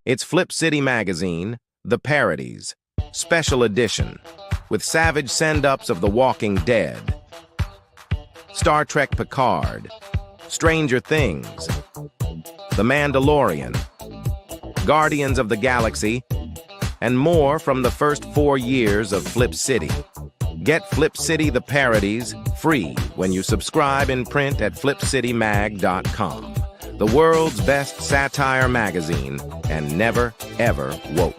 It's Flip City Magazine, The Parodies, Special Edition, with savage send-ups of The Walking Dead, Star Trek Picard, Stranger Things, The Mandalorian, Guardians of the Galaxy, and more from the first 4 years of Flip City. Get Flip City The Parodies free when you subscribe in print at flipcitymag.com. The world's best satire magazine, and never, ever woke.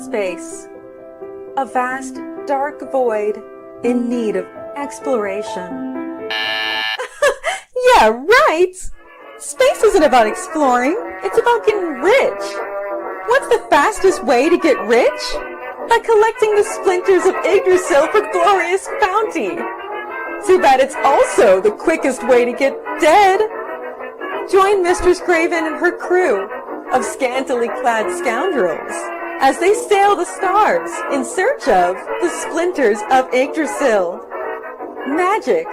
Space. A vast, dark void in need of exploration. Yeah, right! Space isn't about exploring, it's about getting rich. What's the fastest way to get rich? By collecting the splinters of Yggdrasil for glorious bounty. Too bad it's also the quickest way to get dead. Join Mistress Craven and her crew of scantily clad scoundrels as they sail the stars in search of the splinters of Yggdrasil. Magic,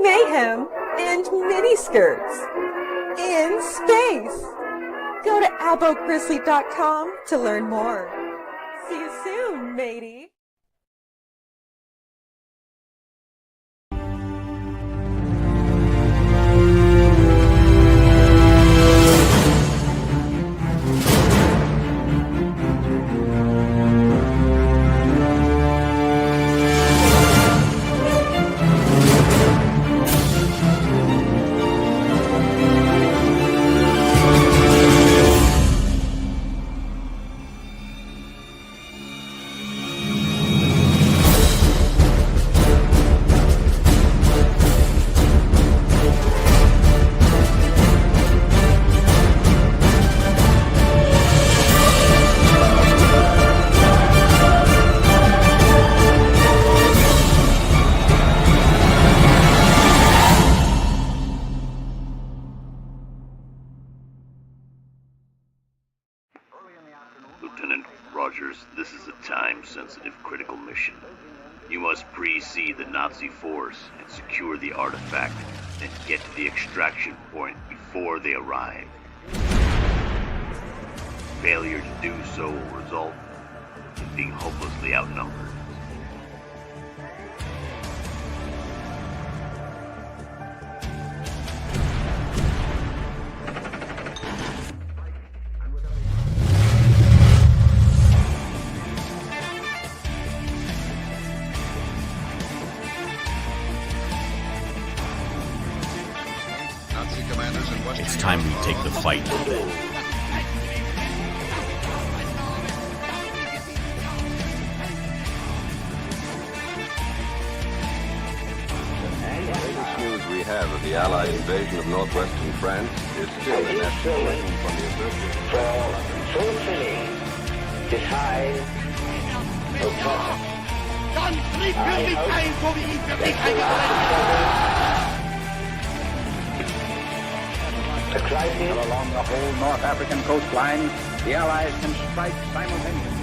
mayhem, and miniskirts in space. Go to abogrizzly.com to learn more. See you soon, matey. Lieutenant Rogers, this is a time-sensitive critical mission. You must pre-see the Nazi force and secure the artifact, then get to the extraction point before they arrive. Failure to do so will result in being hopelessly outnumbered. It's time we take the fight to them. The latest news we have of the Allied invasion of northwestern France is still an escalation from the assertion. For fulfilling this high objective. Dann tritt wirklich ein, so wie ihn für mich eingefallen The crisis along the whole North African coastline, the Allies can strike simultaneously.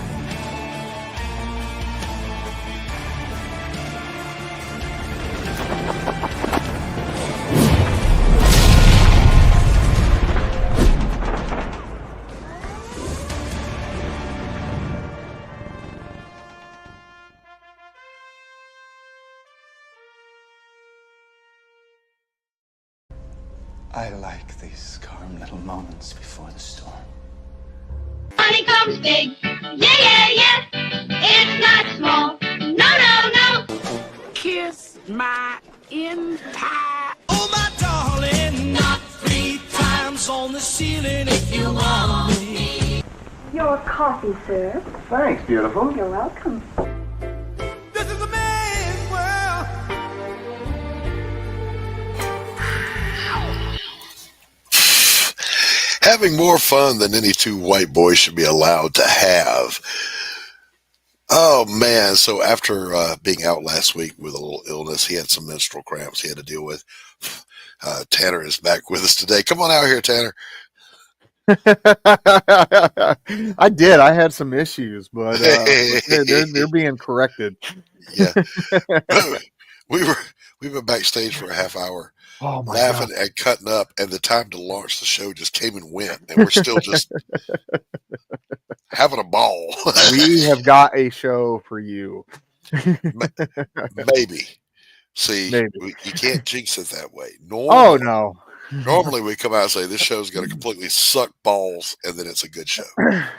I like these calm little moments before the storm. Money comes big. Yeah, yeah, yeah. It's not small. No, no, no. Kiss my entire. Oh, my darling, not 3 times on the ceiling if you want me. Your coffee, sir. Thanks, beautiful. You're welcome. This is a man's world. Having more fun than any two white boys should be allowed to have. Oh, man. So after being out last week with a little illness, he had some menstrual cramps he had to deal with. Tanner is back with us today. Come on out here, Tanner. I did. I had some issues, but they're being corrected. Yeah. We've been backstage for a half hour. Oh my laughing God. and cutting up, and the time to launch the show just came and went, and we're still just having a ball. We have got a show for you. Maybe. See, Maybe. you can't jinx it that way. Oh no. Normally we come out and say this show's going to completely suck balls, and then it's a good show.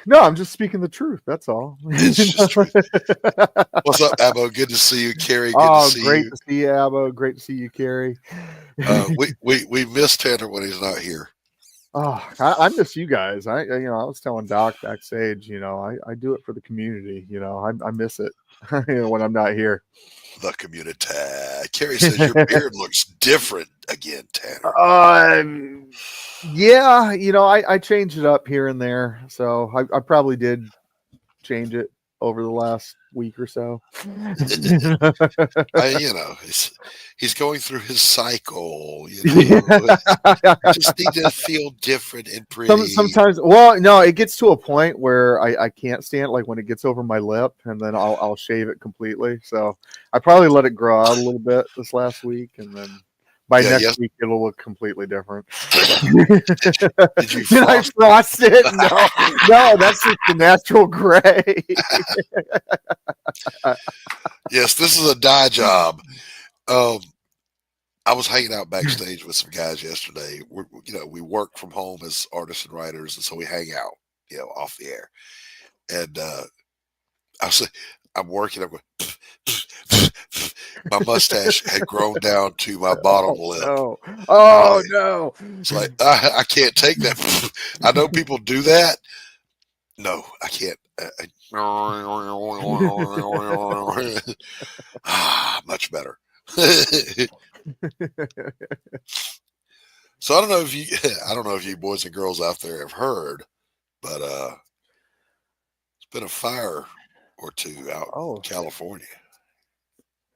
No, I'm just speaking the truth. That's all. It's just truth. What's up, Abbo? Good to see you, Carrie. Good to see great you. to see you, Abbo. Great to see you, Carrie. We miss Tanner when he's not here. Oh, I miss you guys. I was telling Doc backstage. I do it for the community. I miss it. When I'm not here. The community. Carrie says your beard looks different again, Tanner. Yeah, I changed it up here and there, so I probably did change it over the last week or so. He's going through his cycle. Just need to feel different and pretty. Sometimes, well, no, it gets to a point where I can't stand it. Like when it gets over my lip, and then I'll shave it completely. So I probably let it grow out a little bit this last week, and then by next week it'll look completely different. Did you Did I frost it? No, that's just the natural gray. Yes, this is a dye job. I was hanging out backstage with some guys yesterday. We work from home as artists and writers, and so we hang out, off the air. And I'm working. I'm going. My mustache had grown down to my bottom lip. No. Oh no! It's like I can't take that. I know people do that. No, I can't. Much better. So I don't know if you boys and girls out there have heard, but it's been a fire or two out in California.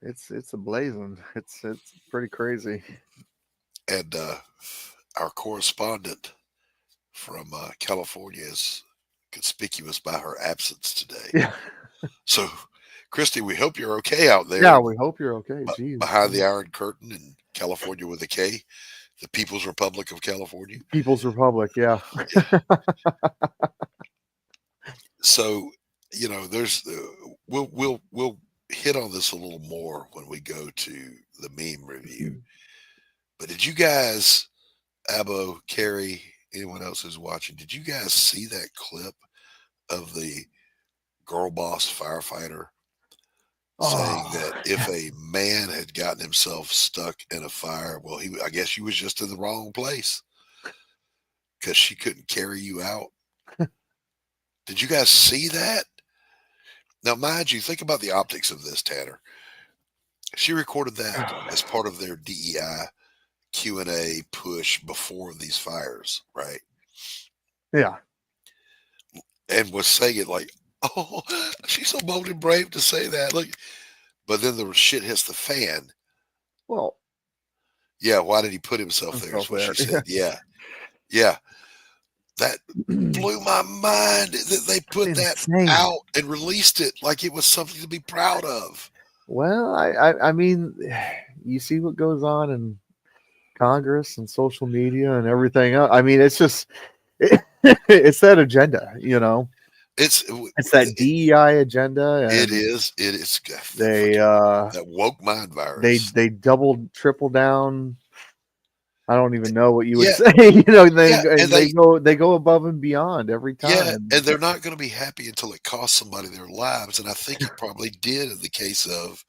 It's ablazing. It's pretty crazy. And our correspondent from California is conspicuous by her absence today. Yeah. So, Christy, we hope you're okay out there. Yeah, we hope you're okay. Jeez. Behind the Iron Curtain in California with a K, the People's Republic of California. People's Republic, yeah. So, there's we'll hit on this a little more when we go to the meme review. But did you guys, Abbo, Carrie, anyone else who's watching, did you guys see that clip of the girl boss firefighter saying that if a man had gotten himself stuck in a fire, well, I guess he was just in the wrong place because she couldn't carry you out? Did you guys see that? Now, mind you, think about the optics of this, Tanner. She recorded that as part of their DEI Q&A push before these fires, right? Yeah. And was saying it like, oh, she's so bold and brave to say that. Look, but then the shit hits the fan. Well, yeah. Why did he put himself there? Is what she said. Yeah. That blew my mind that they put that out and released it like it was something to be proud of. Well, I mean, you see what goes on in Congress and social media and everything else. I mean, it's just it's that agenda, It's that DEI agenda. And it is. They that woke mind virus. They doubled, triple down. I don't even know what you would Yeah. say. You know, they Yeah, and they go above and beyond every time. Yeah, and they're not going to be happy until it costs somebody their lives, and I think it probably did in the case of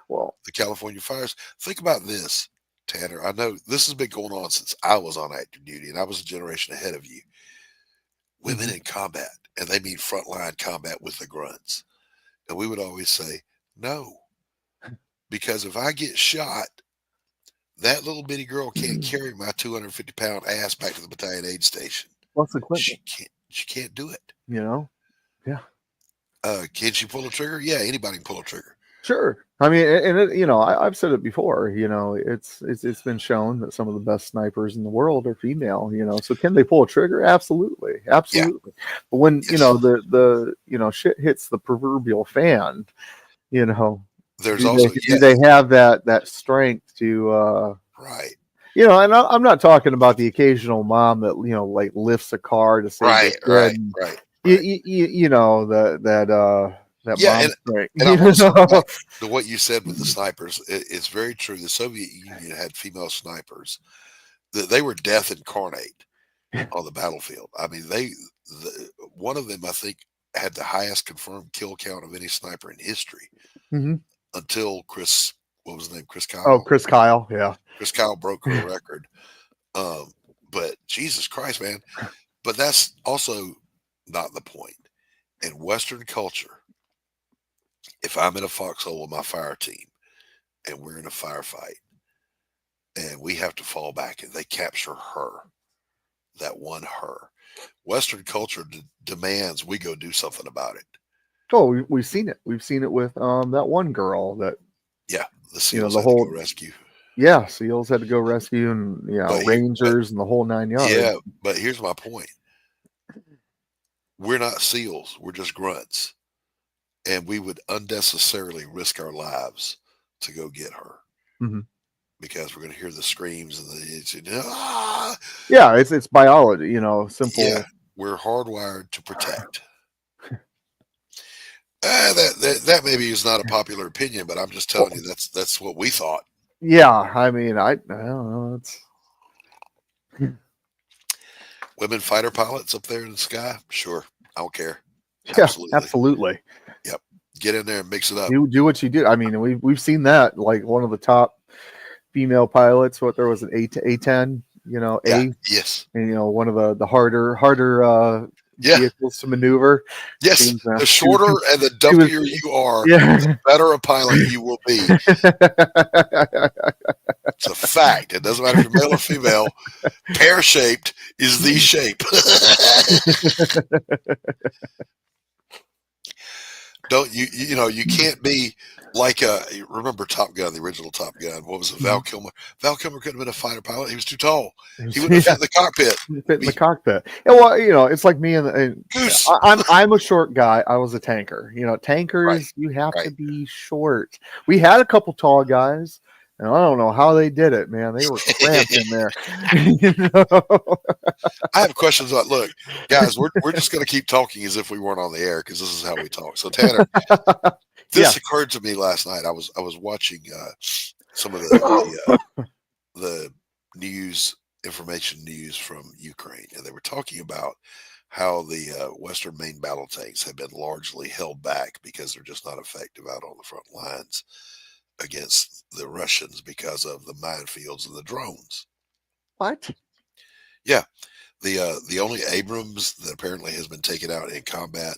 Well, the California fires. Think about this, Tanner. I know this has been going on since I was on active duty, and I was a generation ahead of you. Women in combat, and they mean frontline combat with the grunts. And we would always say, no, because if I get shot, that little bitty girl can't carry my 250-pound ass back to the battalion aid station. what's the question? She can't do it. You know? Yeah. Can she pull a trigger? Yeah, anybody can pull a trigger. Sure. I mean, and it, you know, I've said it before. You know, it's been shown that some of the best snipers in the world are female. You know, so can they pull a trigger? Absolutely, absolutely. Yeah. But when you know the you know shit hits the proverbial fan, you know, there's do they have that strength to right? You know, and I'm not talking about the occasional mom that you know like lifts a car to save right. You know that yeah, and I want to back to what you said with the snipers. It's very true. The Soviet Union had female snipers. They were death incarnate on the battlefield. I mean, one of them, I think, had the highest confirmed kill count of any sniper in history until Chris, what was his name? Chris Kyle. Oh, Chris Kyle. Yeah. Chris Kyle broke her record. But Jesus Christ, man. But that's also not the point. In Western culture, if I'm in a foxhole with my fire team and we're in a firefight and we have to fall back and they capture her, that one her, Western culture demands we go do something about it. Oh, we've seen it. We've seen it with that one girl that. Yeah, the SEALs the whole had to go rescue. Yeah, SEALs had to go rescue, and Rangers and the whole 9 yards. Yeah, but here's my point: we're not SEALs; we're just grunts, and we would unnecessarily risk our lives to go get her because we're going to hear the screams and the Yeah, it's biology, you know, simple. Yeah, we're hardwired to protect. That maybe is not a popular opinion, but I'm just telling you that's what we thought. Yeah, I mean, I don't know. It's women fighter pilots up there in the sky. Sure, I don't care. Yeah, absolutely. Yep, get in there and mix it up. You do what you do. I mean, we've seen that. Like one of the top female pilots. What there was an A10. You know, yes, and you know one of the harder vehicles to maneuver. Yes, the shorter and the dumpier you are, the better a pilot you will be. It's a fact. It doesn't matter if you're male or female. Pear-shaped is the shape. Don't you know, you can't be like remember Top Gun, the original Top Gun. What was it? Val Kilmer. Val Kilmer couldn't have been a fighter pilot. He was too tall. He wouldn't have fit in the cockpit. Fit in the cockpit. And well, you know, it's like me and I'm a short guy. I was a tanker. You know, tankers, you have to be short. We had a couple tall guys. And I don't know how they did it, man. They were cramped in there. You know? I have questions about. Look, guys, we're just going to keep talking as if we weren't on the air because this is how we talk. So, Tanner, this occurred to me last night. I was watching some of the information news from Ukraine, and they were talking about how the Western main battle tanks have been largely held back because they're just not effective out on the front lines against the Russians because of the minefields and the drones. What? Yeah. The only Abrams that apparently has been taken out in combat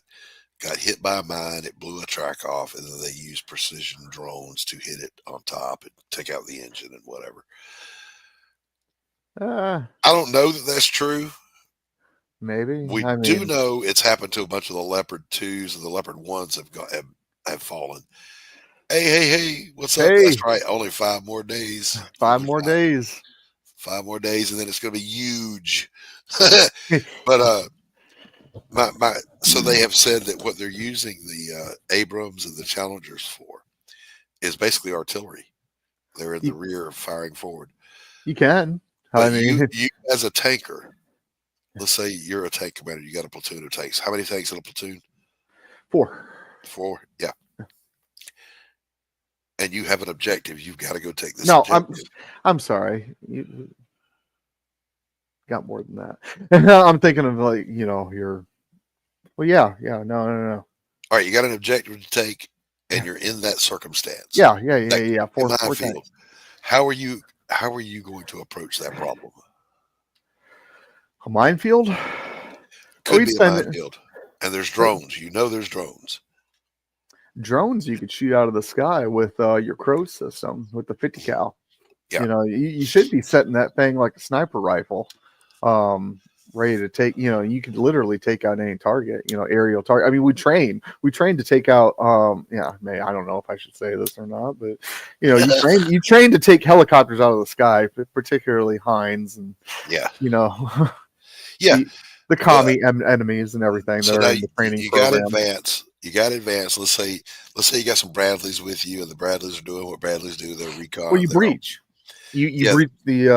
got hit by a mine, it blew a track off, and then they used precision drones to hit it on top and take out the engine and whatever. I don't know that that's true. Maybe. We do know it's happened to a bunch of the Leopard 2s, and the Leopard 1s have fallen. Hey, what's up? That's right. Only 5 more days. 5 more days. 5 more days, and then it's going to be huge. But so they have said that what they're using the Abrams and the Challengers for is basically artillery. They're in the rear firing forward. You can. But I mean, you as a tanker, let's say you're a tank commander, you got a platoon of tanks. How many tanks in a platoon? 4. 4, yeah. And you have an objective. You've got to go take this. No, objective. I'm sorry. got more than that. I'm thinking of like, your. Well, yeah, no. All right, you got an objective to take, and you're in that circumstance. Yeah. In Four minefield. tanks. How are you going to approach that problem? A minefield? Could be a minefield. And there's drones. There's drones. Drones you could shoot out of the sky with your Crow system with the 50 cal. Yeah. You should be setting that thing like a sniper rifle, ready to take. You could literally take out any target. Aerial target. I mean, we train to take out. I don't know if I should say this or not, but you train to take helicopters out of the sky, particularly Heinz and yeah. The commie enemies and everything. So that now are in the training you program. got to advance. Let's say you got some Bradleys with you, and the Bradleys are doing what Bradleys do. They're recon. Well, you breach. You breach the.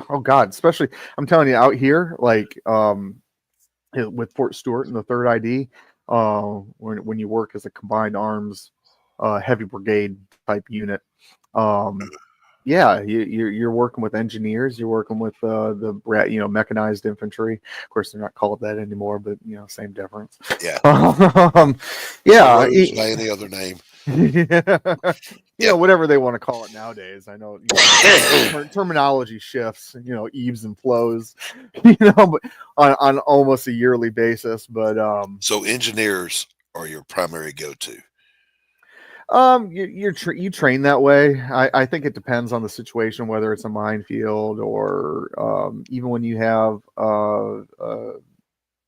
Oh God! Especially, I'm telling you, out here, like with Fort Stewart and the 3rd ID, when you work as a combined arms heavy brigade type unit, you're working with engineers, you're working with the mechanized infantry. Of course, they're not called that anymore, but same difference. Yeah. By any other name. Whatever they want to call it nowadays. I know terminology shifts, ebbs and flows, but on almost a yearly basis. But so engineers are your primary go-to. You train that way. I think it depends on the situation, whether it's a minefield or even when you have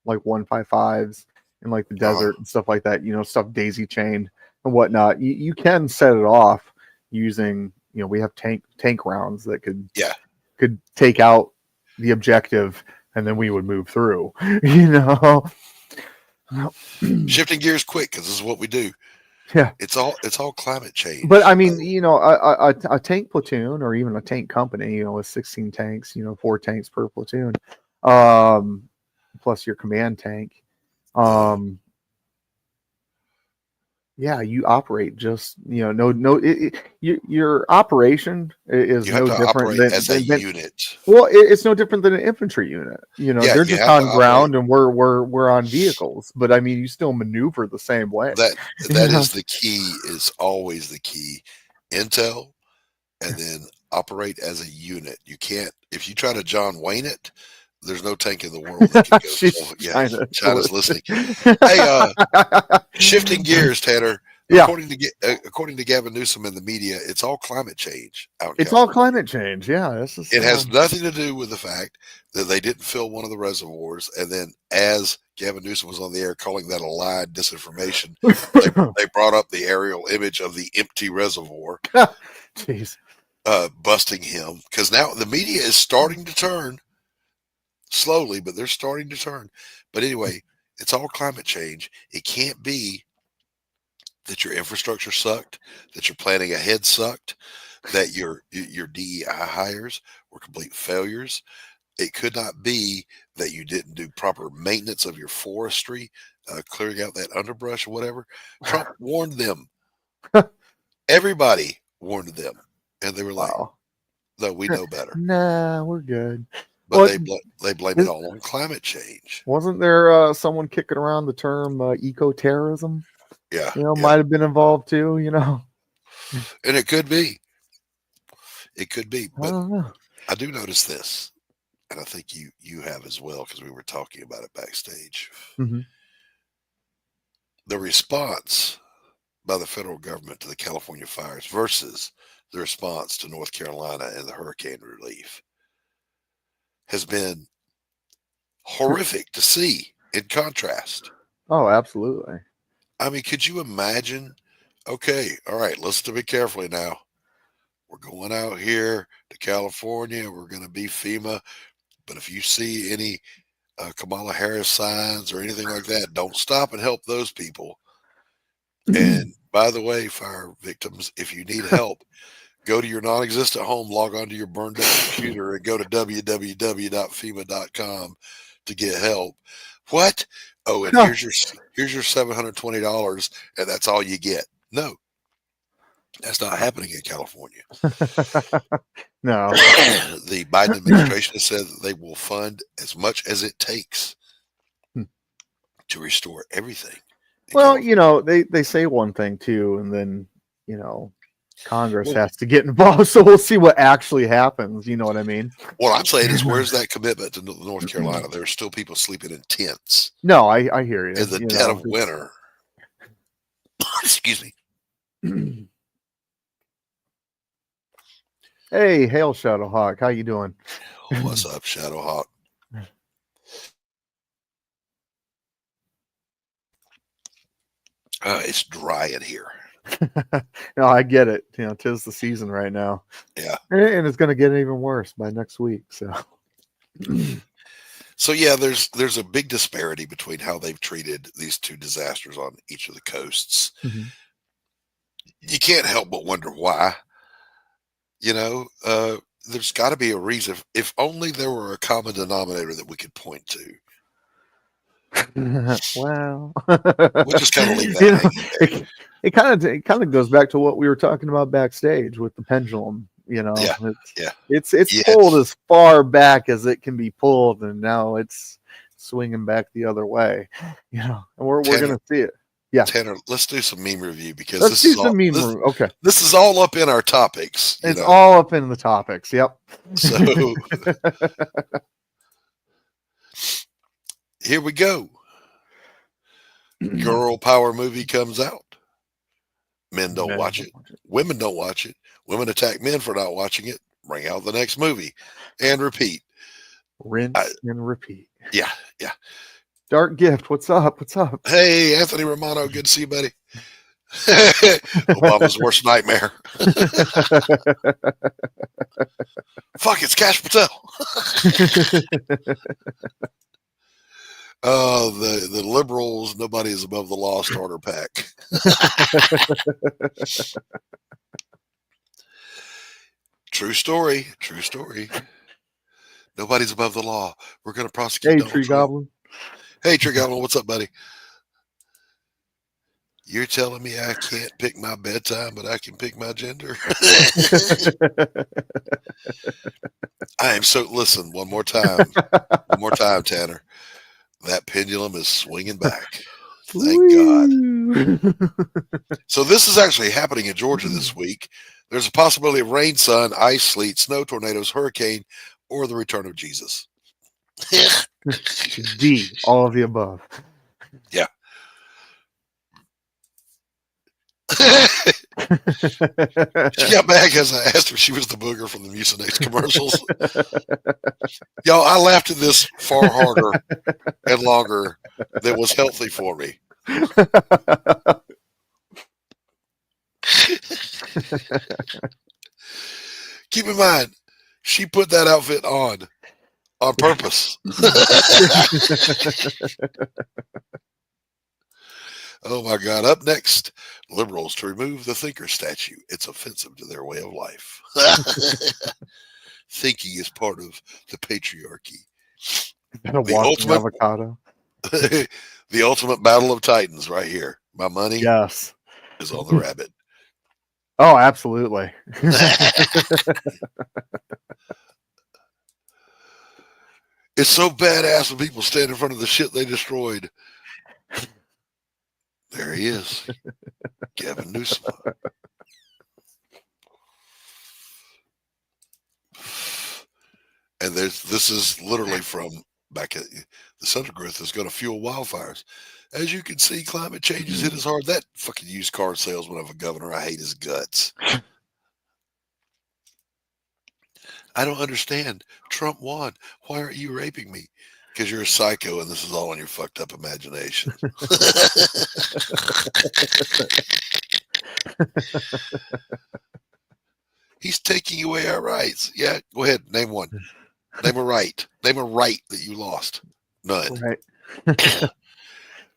like 155s in like the desert and stuff like that, stuff daisy chained and whatnot. You can set it off using, we have tank rounds that could take out the objective and then we would move through, Shifting gears quick, because this is what we do. Yeah, it's all climate change. But I mean, a tank platoon or even a tank company, with 16 tanks, 4 tanks per platoon, plus your command tank. You operate just your operation is no different than as a unit. Well, it's no different than an infantry unit. They're just on ground and we're on vehicles. But I mean, you still maneuver the same way. That is the key. Is always the key. Intel, and then operate as a unit. You can't if you try to John Wayne it. There's no tank in the world that can go. China's listening. Hey, shifting gears, Tanner. Yeah. According to Gavin Newsom and the media, it's all climate change. It's all climate change. Yeah. It has nothing to do with the fact that they didn't fill one of the reservoirs. And then as Gavin Newsom was on the air calling that a lie, disinformation, they brought up the aerial image of the empty reservoir. Jeez. Busting him. Because now the media is starting to turn. Slowly, but they're starting to turn. But anyway, it's all climate change. It can't be that your infrastructure sucked, that your planning ahead sucked, that your DEI hires were complete failures. It could not be that you didn't do proper maintenance of your forestry, clearing out that underbrush or whatever. Trump warned them. Everybody warned them. And they were like, no, we know better. Nah, we're good. But they blame it all on climate change. Wasn't there someone kicking around the term eco-terrorism? Yeah. Might have been involved too, And it could be. It could be. But I do notice this, and I think you have as well, because we were talking about it backstage. Mm-hmm. The response by the federal government to the California fires versus the response to North Carolina and the hurricane relief has been horrific to see in contrast. Oh, absolutely. I mean, could you imagine? Okay, all right, listen to me carefully now. We're going out here to California. We're going to be FEMA. But if you see any Kamala Harris signs or anything like that, don't stop and help those people. And by the way, fire victims, if you need help, go to your non-existent home, log on to your burned out computer, and go to www.fema.com to get help. What? Oh, and here's your $720, and that's all you get. No. That's not happening in California. No. The Biden administration has said that they will fund as much as it takes to restore everything. Well, they say one thing too, and then Congress has to get involved. So we'll see what actually happens. You know what I mean? What I'm saying is, where's that commitment to North Carolina? There are still people sleeping in tents. No, I hear you. In the dead of winter. Excuse me. Hey, hail Shadowhawk, how you doing? What's up, Shadowhawk? It's dry in here. No, I get it. 'Tis the season right now. Yeah, and it's going to get even worse by next week. So yeah, there's a big disparity between how they've treated these two disasters on each of the coasts. Mm-hmm. You can't help but wonder why. There's got to be a reason. If only there were a common denominator that we could point to. Well, we'll just kind of leave that. It kind of goes back to what we were talking about backstage with the pendulum. It's pulled as far back as it can be pulled, and now it's swinging back the other way. And we're going to see it. Yeah, Tanner, let's do some meme review because this is all up in our topics. It's all up in the topics. Yep. So here we go. Girl power movie comes out. Men don't watch it. Women don't watch it. Women attack men for not watching it. Bring out the next movie and repeat. Rinse and repeat. Yeah. Dark Gift, what's up? Hey, Anthony Romano, good to see you, buddy. Obama's worst nightmare. Fuck, it's Cash Patel. The liberals, nobody is above the law starter pack. True story. Nobody's above the law. We're going to prosecute Donald Tree Trump. Goblin. Hey, Tree Goblin, what's up, buddy? You're telling me I can't pick my bedtime, but I can pick my gender? I am so... Listen, one more time, Tanner. That pendulum is swinging back. Thank God. So this is actually happening in Georgia this week. There's a possibility of rain, sun, ice, sleet, snow, tornadoes, hurricane, or the return of Jesus. D, all of the above. Yeah. She got mad because I asked her if she was the booger from the Mucinex commercials. Y'all, I laughed at this far harder and longer than was healthy for me. Keep in mind, she put that outfit on purpose. Oh my God. Up next, liberals to remove the thinker statue. It's offensive to their way of life. Thinking is part of the patriarchy. The ultimate avocado. The ultimate battle of titans right here. My money is on the rabbit. Oh, absolutely. It's so badass when people stand in front of the shit they destroyed. There he is. Gavin Newsom. And this is literally from back at the Central Growth is going to fuel wildfires. As you can see, climate change has hit us hard. That fucking used car salesman of a governor, I hate his guts. I don't understand. Trump won. Why aren't you raping me? Because you're a psycho and this is all in your fucked up imagination. He's taking away our rights. Yeah, go ahead. Name one. Name a right. Name a right that you lost. None. Right.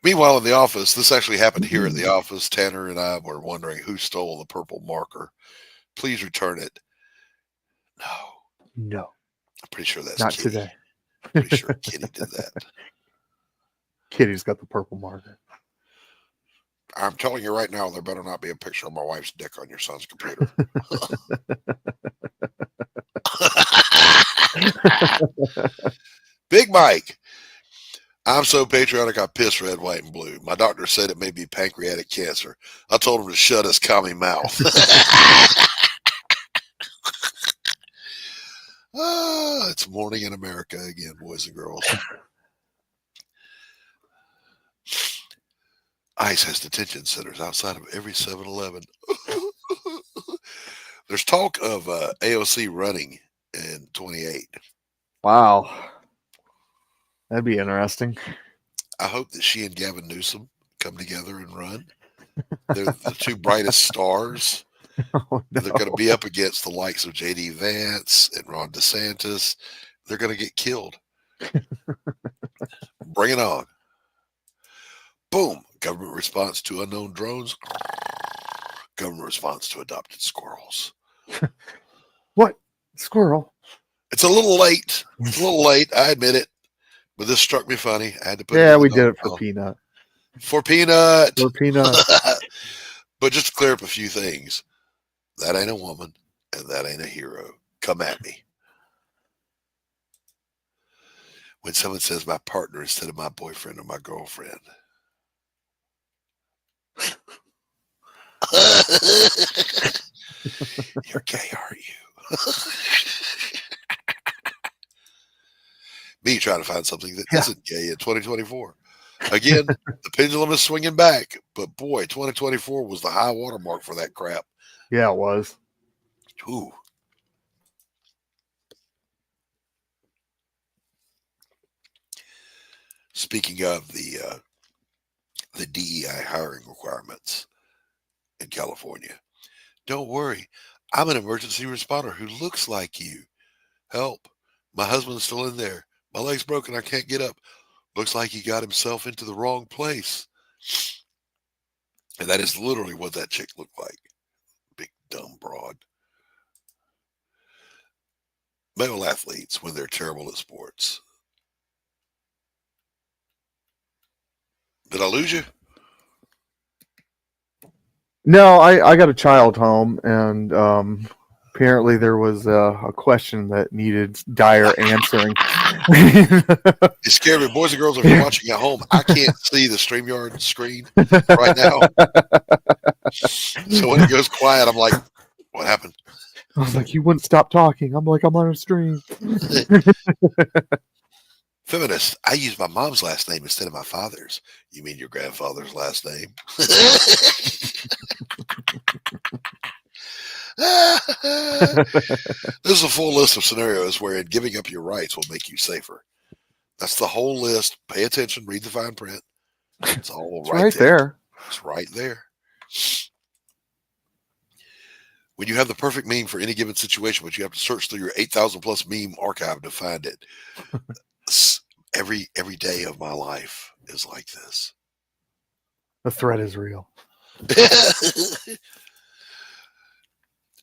Meanwhile, in the office, this actually happened here at the office. Tanner and I were wondering who stole the purple marker. Please return it. No. I'm pretty sure that's not Kitty. Today. I'm pretty sure Kitty did that. Kitty's got the purple marker. I'm telling you right now, there better not be a picture of my wife's dick on your son's computer. Big Mike. I'm so patriotic I piss red, white, and blue. My doctor said it may be pancreatic cancer. I told him to shut his commie mouth. It's morning in America again, boys and girls. ICE has detention centers outside of every 7-Eleven. There's talk of AOC running in 28. Wow. That'd be interesting. I hope that she and Gavin Newsom come together and run. They're the two brightest stars. Oh, no. They're going to be up against the likes of J.D. Vance and Ron DeSantis. They're going to get killed. Bring it on. Boom. Government response to unknown drones. Government response to adopted squirrels. What? Squirrel? It's a little late. It's a little late. I admit it. But this struck me funny. I had to put Yeah, it we did it for Peanut. For Peanut. For Peanut. But just to clear up a few things. That ain't a woman, and that ain't a hero. Come at me. When someone says my partner instead of my boyfriend or my girlfriend. You're gay, are you? Me trying to find something that isn't gay in 2024. Again, the pendulum is swinging back, but boy, 2024 was the high water mark for that crap. Yeah, it was. Ooh. Speaking of the DEI hiring requirements in California, don't worry. I'm an emergency responder who looks like you. Help. My husband's still in there. My leg's broken. I can't get up. Looks like he got himself into the wrong place. And that is literally what that chick looked like. Big, dumb broad. Male athletes, when they're terrible at sports. Did I lose you? No, I got a child home, and apparently there was a question that needed dire answering. It scared me. Boys and girls, if you're watching at home, I can't see the StreamYard screen right now. So when it goes quiet, I'm like, what happened? I was like, you wouldn't stop talking. I'm like, I'm on a stream. Feminist, I use my mom's last name instead of my father's. You mean your grandfather's last name? This is a full list of scenarios wherein giving up your rights will make you safer. That's the whole list. Pay attention, read the fine print. It's all It's right there. It's right there. When you have the perfect meme for any given situation, but you have to search through your 8,000 plus meme archive to find it. Every day of my life is like this. The threat is real.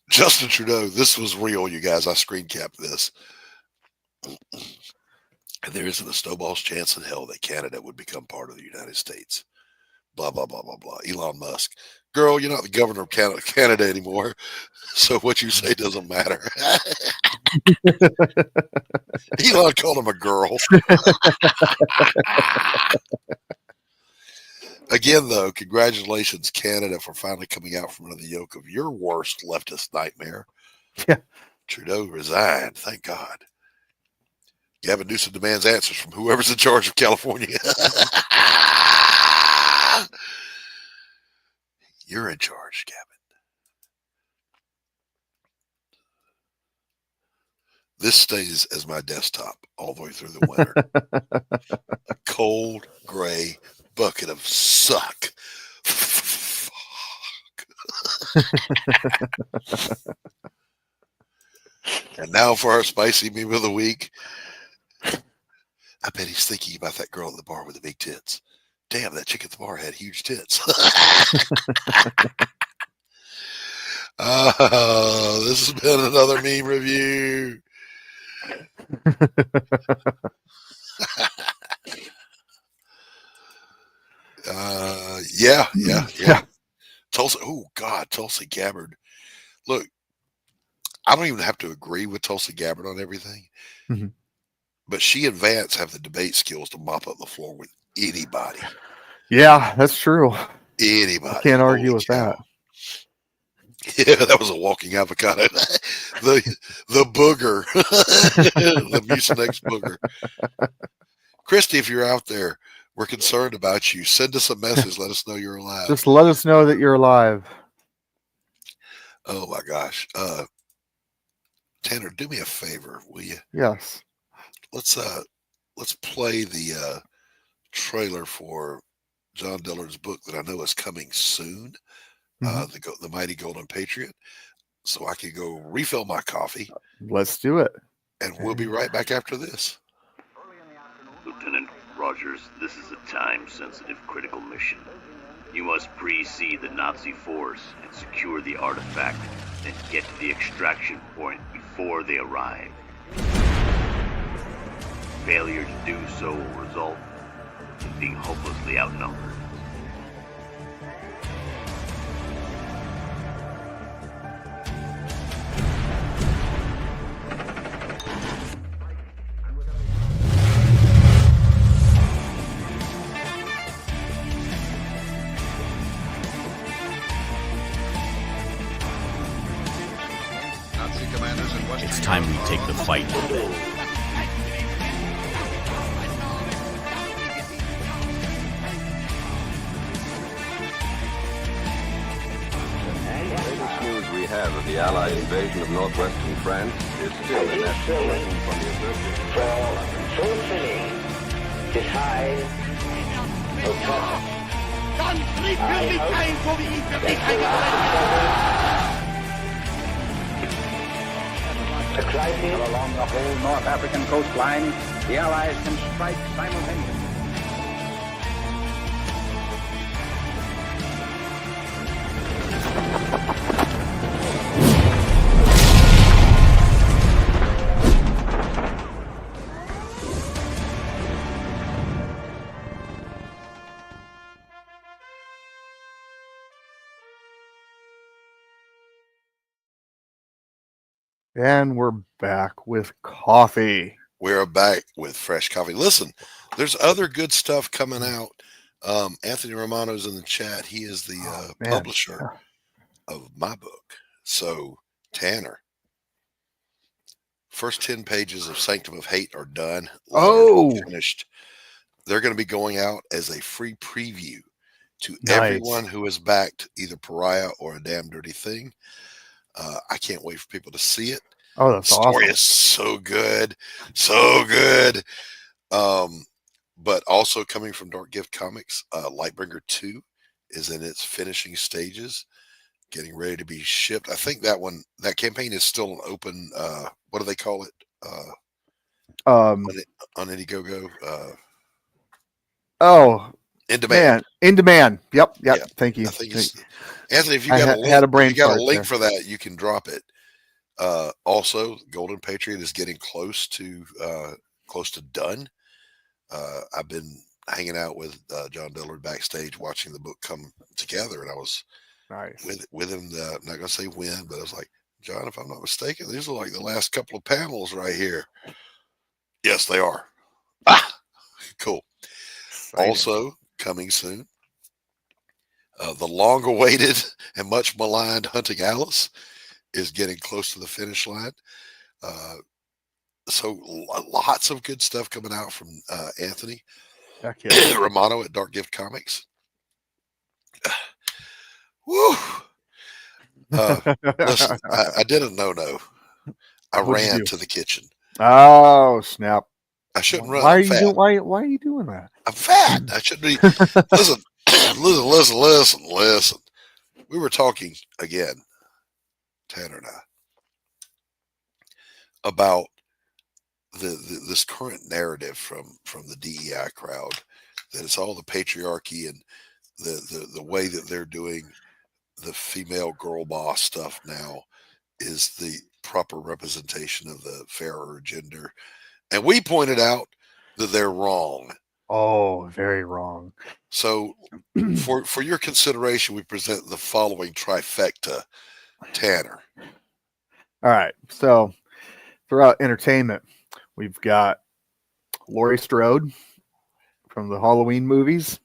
Justin Trudeau, this was real, you guys. I screen capped this. There isn't a snowball's chance in hell that Canada would become part of the United States. Blah, blah, blah, blah, blah. Elon Musk. Girl, you're not the governor of Canada anymore, so what you say doesn't matter. Elon called him a girl. Again, though, congratulations, Canada, for finally coming out from under the yoke of your worst leftist nightmare. Yeah. Trudeau resigned, thank God. Gavin Newsom demands answers from whoever's in charge of California. You're in charge, Gavin. This stays as my desktop all the way through the winter. A cold, gray bucket of suck. And now for our spicy meme of the week. I bet he's thinking about that girl at the bar with the big tits. Damn, that chick at the bar had huge tits. This has been another meme review. Yeah. Tulsi. Oh God, Tulsi Gabbard. Look, I don't even have to agree with Tulsi Gabbard on everything, Mhm. but she and Vance have the debate skills to mop up the floor with anybody. Yeah, that's true. Anybody. I can't argue Holy with cow. that. Yeah, that was a walking avocado. the booger, the Mucinex booger. Christy, if you're out there, we're concerned about you. Send us a message. Let us know you're alive. Just let us know that you're alive. Oh my gosh, Tanner, do me a favor, will you? Yes. Let's play the trailer for John Dillard's book that I know is coming soon. The Mighty Golden Patriot, so I can go refill my coffee. Let's do it. And we'll be right back after this. Lieutenant Rogers, this is a time-sensitive critical mission. You must pre-see the Nazi force and secure the artifact, then get to the extraction point before they arrive. Failure to do so will result in being hopelessly outnumbered. It's time we take the fight to bed. Latest news we have of the Allied invasion of northwestern France is still in escalation from the assertion. For fulfilling this high objective. The crisis along the whole North African coastline, the Allies can strike simultaneously. And we're back with coffee. We're back with fresh coffee. Listen, there's other good stuff coming out. Anthony Romano's in the chat. He is the publisher of my book. So, Tanner, first 10 pages of Sanctum of Hate are done. Finished. They're going to be going out as a free preview to everyone who has backed either Pariah or A Damn Dirty Thing. I can't wait for people to see it. Oh, that's awesome. The story is so good. So good. But also coming from Dark Gift Comics, Lightbringer 2 is in its finishing stages, getting ready to be shipped. I think that campaign is still an open, what do they call it? On Indiegogo. In demand. In demand. Yep. Thank you. I think Anthony, if you got a link for that, you can drop it. Also, Golden Patriot is getting close to done. I've been hanging out with John Dillard backstage watching the book come together, and I was with him. I'm not going to say when, but I was like, John, if I'm not mistaken, these are like the last couple of panels right here. Yes, they are. Cool. Exciting. Also coming soon, the long-awaited and much maligned Hunting Alice is getting close to the finish line. So lots of good stuff coming out from Anthony Romano at Dark Gift Comics. Woo! Listen, I did a no-no. I ran to the kitchen. Oh, snap. I shouldn't run. Why are you doing that? I'm fat. I shouldn't be. Listen. We were talking again, Tanner and I, about this current narrative from the DEI crowd that it's all the patriarchy and the way that they're doing the female girl boss stuff now is the proper representation of the fairer gender. And we pointed out that they're wrong. Oh, very wrong. So, for your consideration, we present the following trifecta. Tanner. All right. So throughout entertainment, we've got Laurie Strode from the Halloween movies.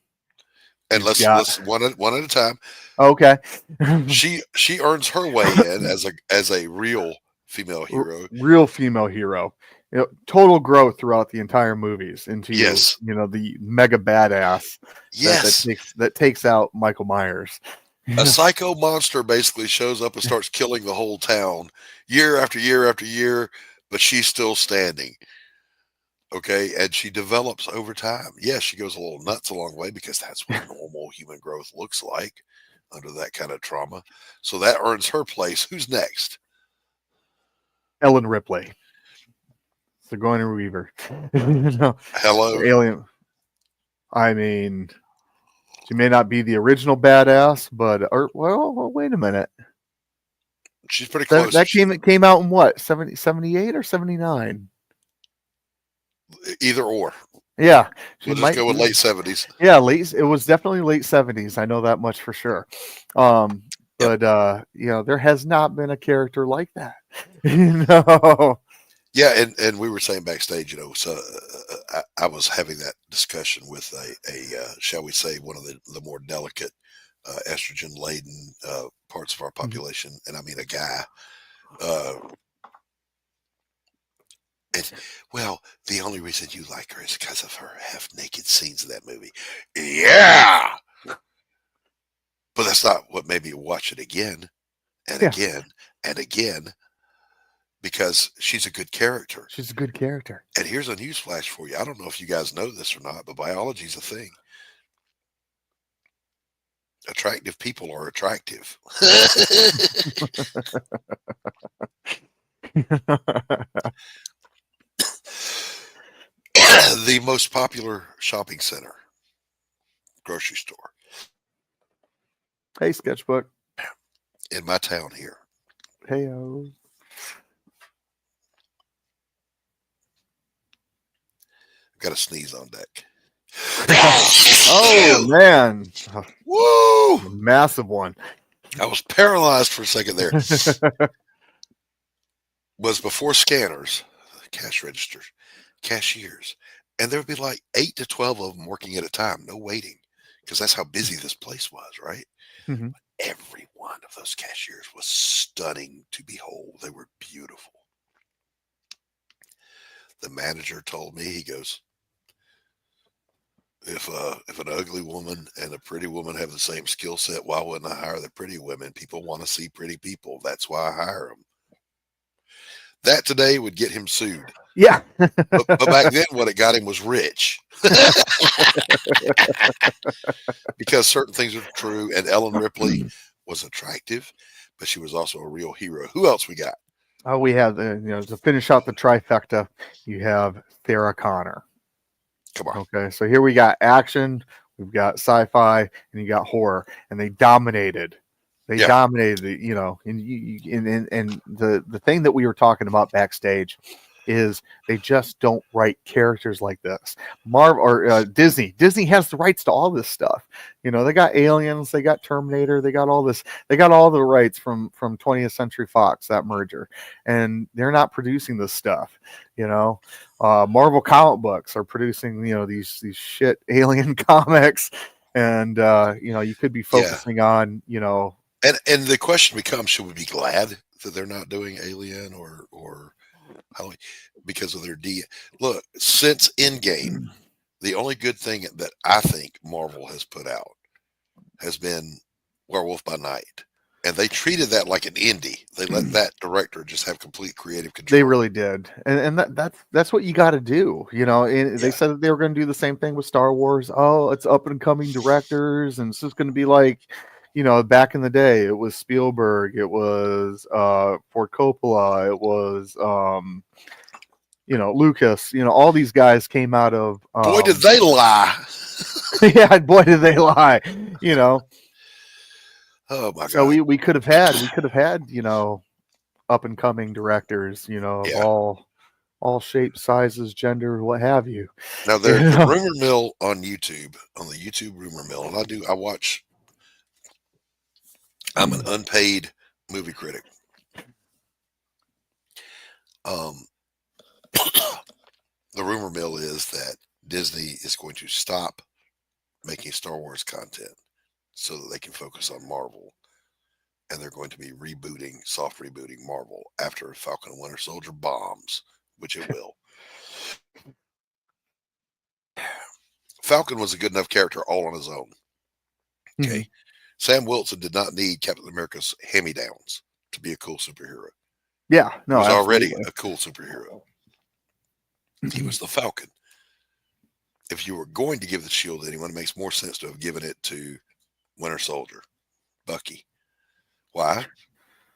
And let's one at a time. Okay. She earns her way in as a real female hero. Real female hero. You know, total growth throughout the entire movies into the mega badass. Yes. That takes out Michael Myers. A psycho monster basically shows up and starts killing the whole town year after year after year, but she's still standing. Okay, and she develops over time. Yes, she goes a little nuts along the way because that's what normal human growth looks like under that kind of trauma. So that earns her place. Who's next? Ellen Ripley. Sigourney Weaver. No. Hello. Alien. I mean, she may not be the original badass, but wait a minute. She's pretty close. That came out in what? 78 or 79? Either or. Yeah. We'll just go with late 70s. Yeah, it was definitely late 70s. I know that much for sure. But there has not been a character like that. No. Yeah, and we were saying backstage, so I was having that discussion with a shall we say, one of the more delicate estrogen laden parts of our population, and I mean a guy. And, well, the only reason you like her is because of her half naked scenes in that movie. Yeah, but that's not what made me watch it again and again and again. Because she's a good character. She's a good character. And here's a news flash for you. I don't know if you guys know this or not, but biology's a thing. Attractive people are attractive. The most popular shopping center, grocery store. Hey, Sketchbook. In my town here. Hey-o. Got a sneeze on deck. Oh, man. Woo! Massive one. I was paralyzed for a second there. Was before scanners, cash registers, cashiers. And there would be like 8 to 12 of them working at a time. No waiting. Because that's how busy this place was, right? Mm-hmm. Every one of those cashiers was stunning to behold. They were beautiful. The manager told me, he goes, if an ugly woman and a pretty woman have the same skill set, why wouldn't I hire the pretty women? People want to see pretty people. That's why I hire them. That today would get him sued. Yeah. but back then, what it got him was rich. Because certain things are true. And Ellen Ripley was attractive, but she was also a real hero. Who else we got? Oh, we have, to finish out the trifecta, you have Sarah Connor. Come on. Okay, so here we got action, we've got sci-fi, and you got horror, and they dominated. They dominated, and the thing that we were talking about backstage is they just don't write characters like this. Marvel or Disney has the rights to all this stuff. They got Aliens, they got Terminator, they got all this. They got all the rights from 20th Century Fox, that merger, and they're not producing this stuff. Marvel comic books are producing these shit alien comics, and you could be focusing on And the question becomes: should we be glad that they're not doing Alien or because of their look, since Endgame, the only good thing that I think Marvel has put out has been Werewolf by Night, and they treated that like an indie. They let that director just have complete creative control. They really did, and that's what you got to do. They said that they were going to do the same thing with Star Wars. Oh, it's up and coming directors, and it's just going to be like. Back in the day, it was Spielberg, it was Ford Coppola, it was Lucas. All these guys came out of. Boy, did they lie! Yeah, boy, did they lie! Oh my God! So we could have had up and coming directors. All all shapes, sizes, gender, what have you. Now there's the rumor mill on YouTube, on the YouTube rumor mill, and I watch. I'm an unpaid movie critic. The rumor mill is that Disney is going to stop making Star Wars content so that they can focus on Marvel. And they're going to be soft rebooting Marvel after Falcon and Winter Soldier bombs, which it will. Falcon was a good enough character all on his own. Okay. Mm-hmm. Sam Wilson did not need Captain America's hand-me-downs to be a cool superhero. Yeah, no, he was already a cool superhero. He was the Falcon. If you were going to give the shield to anyone, it makes more sense to have given it to Winter Soldier, Bucky. Why?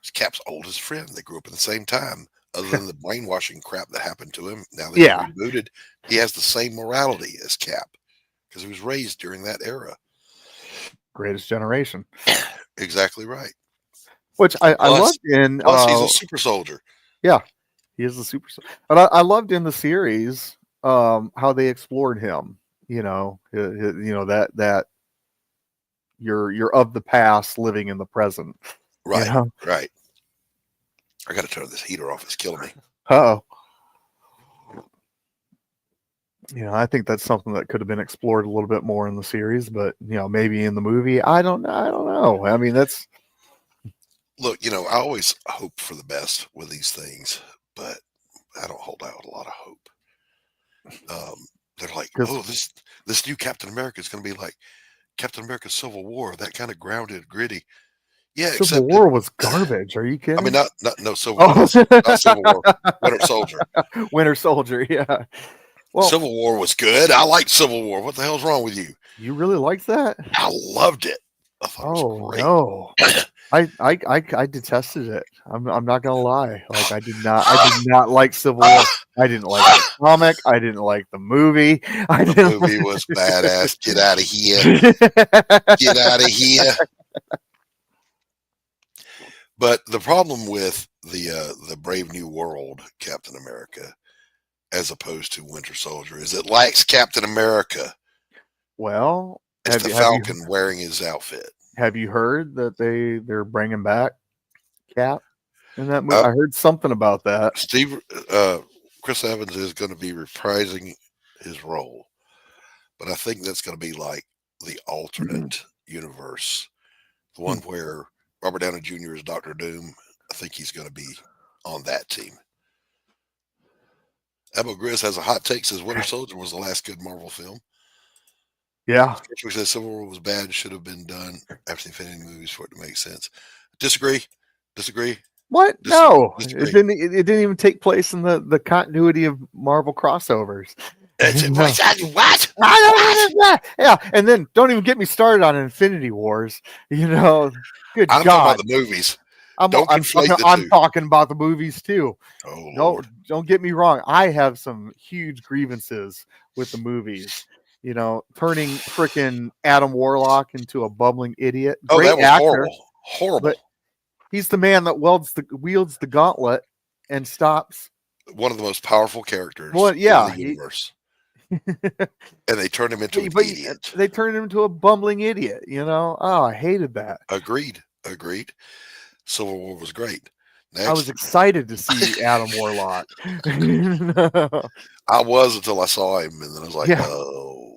It's Cap's oldest friend. They grew up at the same time. Other than the brainwashing crap that happened to him, now that he's rebooted, he has the same morality as Cap because he was raised during that era. Greatest generation. Exactly right. Which I loved in. Plus, he's a super soldier. Yeah, he is a super soldier. But I loved in the series how they explored him. You know, that you're of the past living in the present. Right, you know? Right. I got to turn this heater off. It's killing me. Oh. You know, I think that's something that could have been explored a little bit more in the series, but maybe in the movie, I don't know. I mean, that's. Look, I always hope for the best with these things, but I don't hold out a lot of hope. They're like, oh, this new Captain America is going to be like Captain America Civil War, that kind of grounded, gritty. Yeah, Civil War was garbage. Are you kidding? I mean, no Civil War, not Civil War. Winter Soldier. Winter Soldier, yeah. Well, Civil War was good. I liked Civil War. What the hell's wrong with you? You really liked that? I loved it. I thought it was great. No. I detested it. I'm not gonna lie. Like I did not like Civil War. I didn't like the comic. I didn't like the movie. The movie was badass. Get out of here. Get out of here. But the problem with the Brave New World Captain America, as opposed to Winter Soldier, is it lacks Captain America. Well, it's the Falcon wearing his outfit. Have you heard that they're bringing back Cap in that movie? I heard something about that. Chris Evans is going to be reprising his role, but I think that's going to be like the alternate universe, the one where Robert Downey Jr. is Dr. Doom. I think he's going to be on that team. Abel Grizz has a hot take, says Winter Soldier was the last good Marvel film. Yeah. Which says Civil War was bad, should have been done after the Infinity movies for it to make sense. Disagree. What? No. It didn't even take place in the continuity of Marvel crossovers. What? Yeah, and then don't even get me started on Infinity Wars. Good I'm God. talking about the movies. I'm talking about the movies too. Oh, no, don't get me wrong. I have some huge grievances with the movies. Turning freaking Adam Warlock into a bumbling idiot. Great that was actor, horrible. But he's the man that wields the gauntlet and stops one of the most powerful characters in the universe. And they turned him into an idiot. They turned him into a bumbling idiot. I hated that. Agreed. Civil War was great. Next. I was excited to see Adam Warlock. I was until I saw him, and then I was like, oh,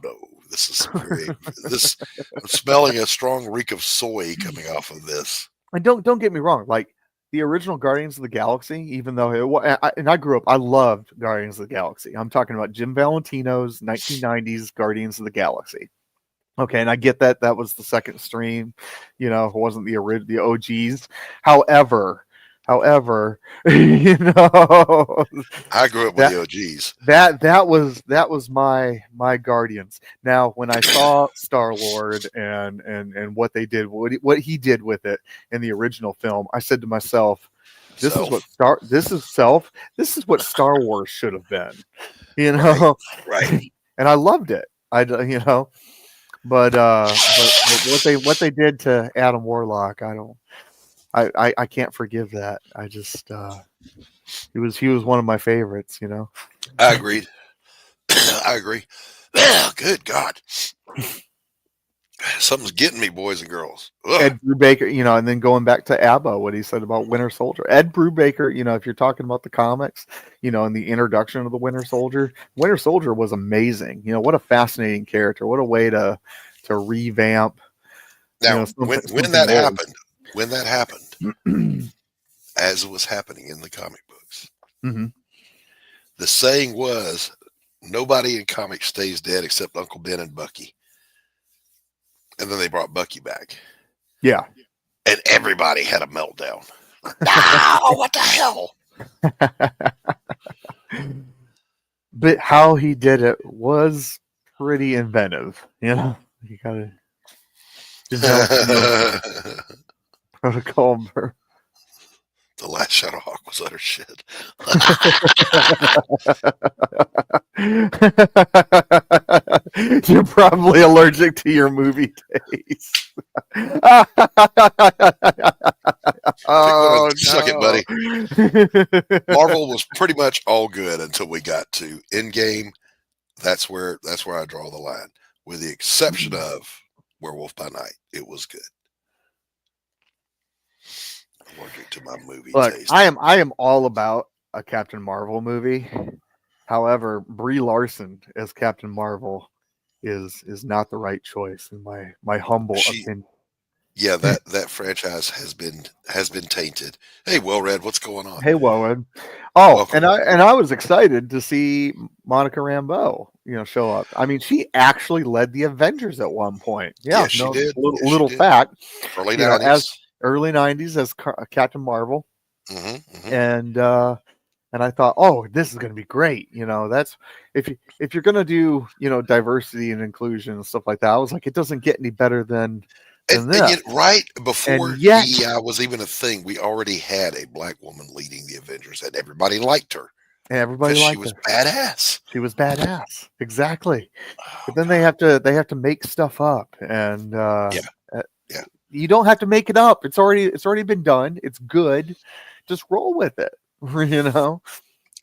no, this is great. I'm smelling a strong reek of soy coming off of this. And don't get me wrong, like the original Guardians of the Galaxy, even though I grew up, I loved Guardians of the Galaxy. I'm talking about Jim Valentino's 1990s Guardians of the Galaxy. Okay, and I get that was the second stream, it wasn't the OGs. However, I grew up with the OGs. That was my Guardians. Now, when I saw Star-Lord and what they did, what he did with it in the original film, I said to myself, this is what Star Wars should have been. Right. And I loved it. But what they did to Adam Warlock, I can't forgive that. I just he was one of my favorites, you know. I agreed. I agree. Good God. Something's getting me, boys and girls. Ugh. Ed Brubaker, you know, and then going back to ABBA, what he said about Winter Soldier. Ed Brubaker, you know, if you're talking about the comics, you know, and the introduction of the Winter Soldier was amazing. You know, what a fascinating character. What a way to revamp. Now, you know, when that happened, as it was happening in the comic books, mm-hmm. the saying was, nobody in comics stays dead except Uncle Ben and Bucky. And then they brought Bucky back. Yeah. And everybody had a meltdown. Oh, what the hell? But how he did it was pretty inventive. You know, you gotta protocol. The last Shadowhawk was utter shit. You're probably allergic to your movie taste. Oh, suck it, buddy. Marvel was pretty much all good until we got to Endgame. That's where I draw the line. With the exception of Werewolf by Night, it was good. Allergic to my movie taste. I am all about a Captain Marvel movie. However, Brie Larson as Captain Marvel is not the right choice in my humble opinion. Yeah, that franchise has been tainted. Hey, Well-Read, what's going on? Hey, Well-Read. Oh, welcome. and I was excited to see Monica Rambeau, you know, show up. I mean, she actually led the Avengers at one point. Yeah, she did. Little fact. Early 90s. Early 90s as Captain Marvel. Mm-hmm. And I thought, oh, this is going to be great. You know, that's if you're going to do, you know, diversity and inclusion and stuff like that. I was like, it doesn't get any better than this. And yet, right before DEI was even a thing, we already had a black woman leading the Avengers, and everybody liked her. And everybody liked her. She was badass. She was badass, exactly. But then they have to make stuff up, and you don't have to make it up. It's already been done. It's good. Just roll with it. You know.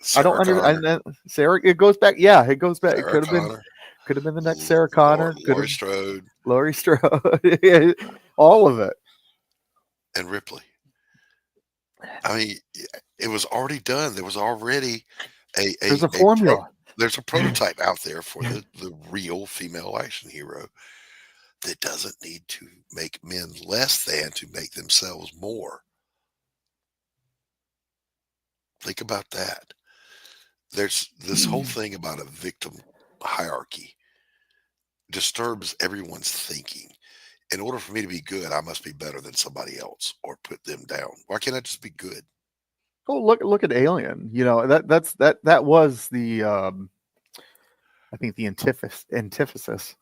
Sarah I don't understand. Sarah, it goes back. Yeah, it goes back. Sarah It could have been the next Sarah Connor. Laurie Strode. All of it. And Ripley. I mean, it was already done. There was already there's a formula. There's a prototype out there for the real female action hero that doesn't need to make men less than to make themselves more. Think about that. There's this whole thing about a victim hierarchy disturbs everyone's thinking. In order for me to be good, I must be better than somebody else or put them down. Why can't I just be good? Oh, look at Alien. You know, that was the I think the antithesis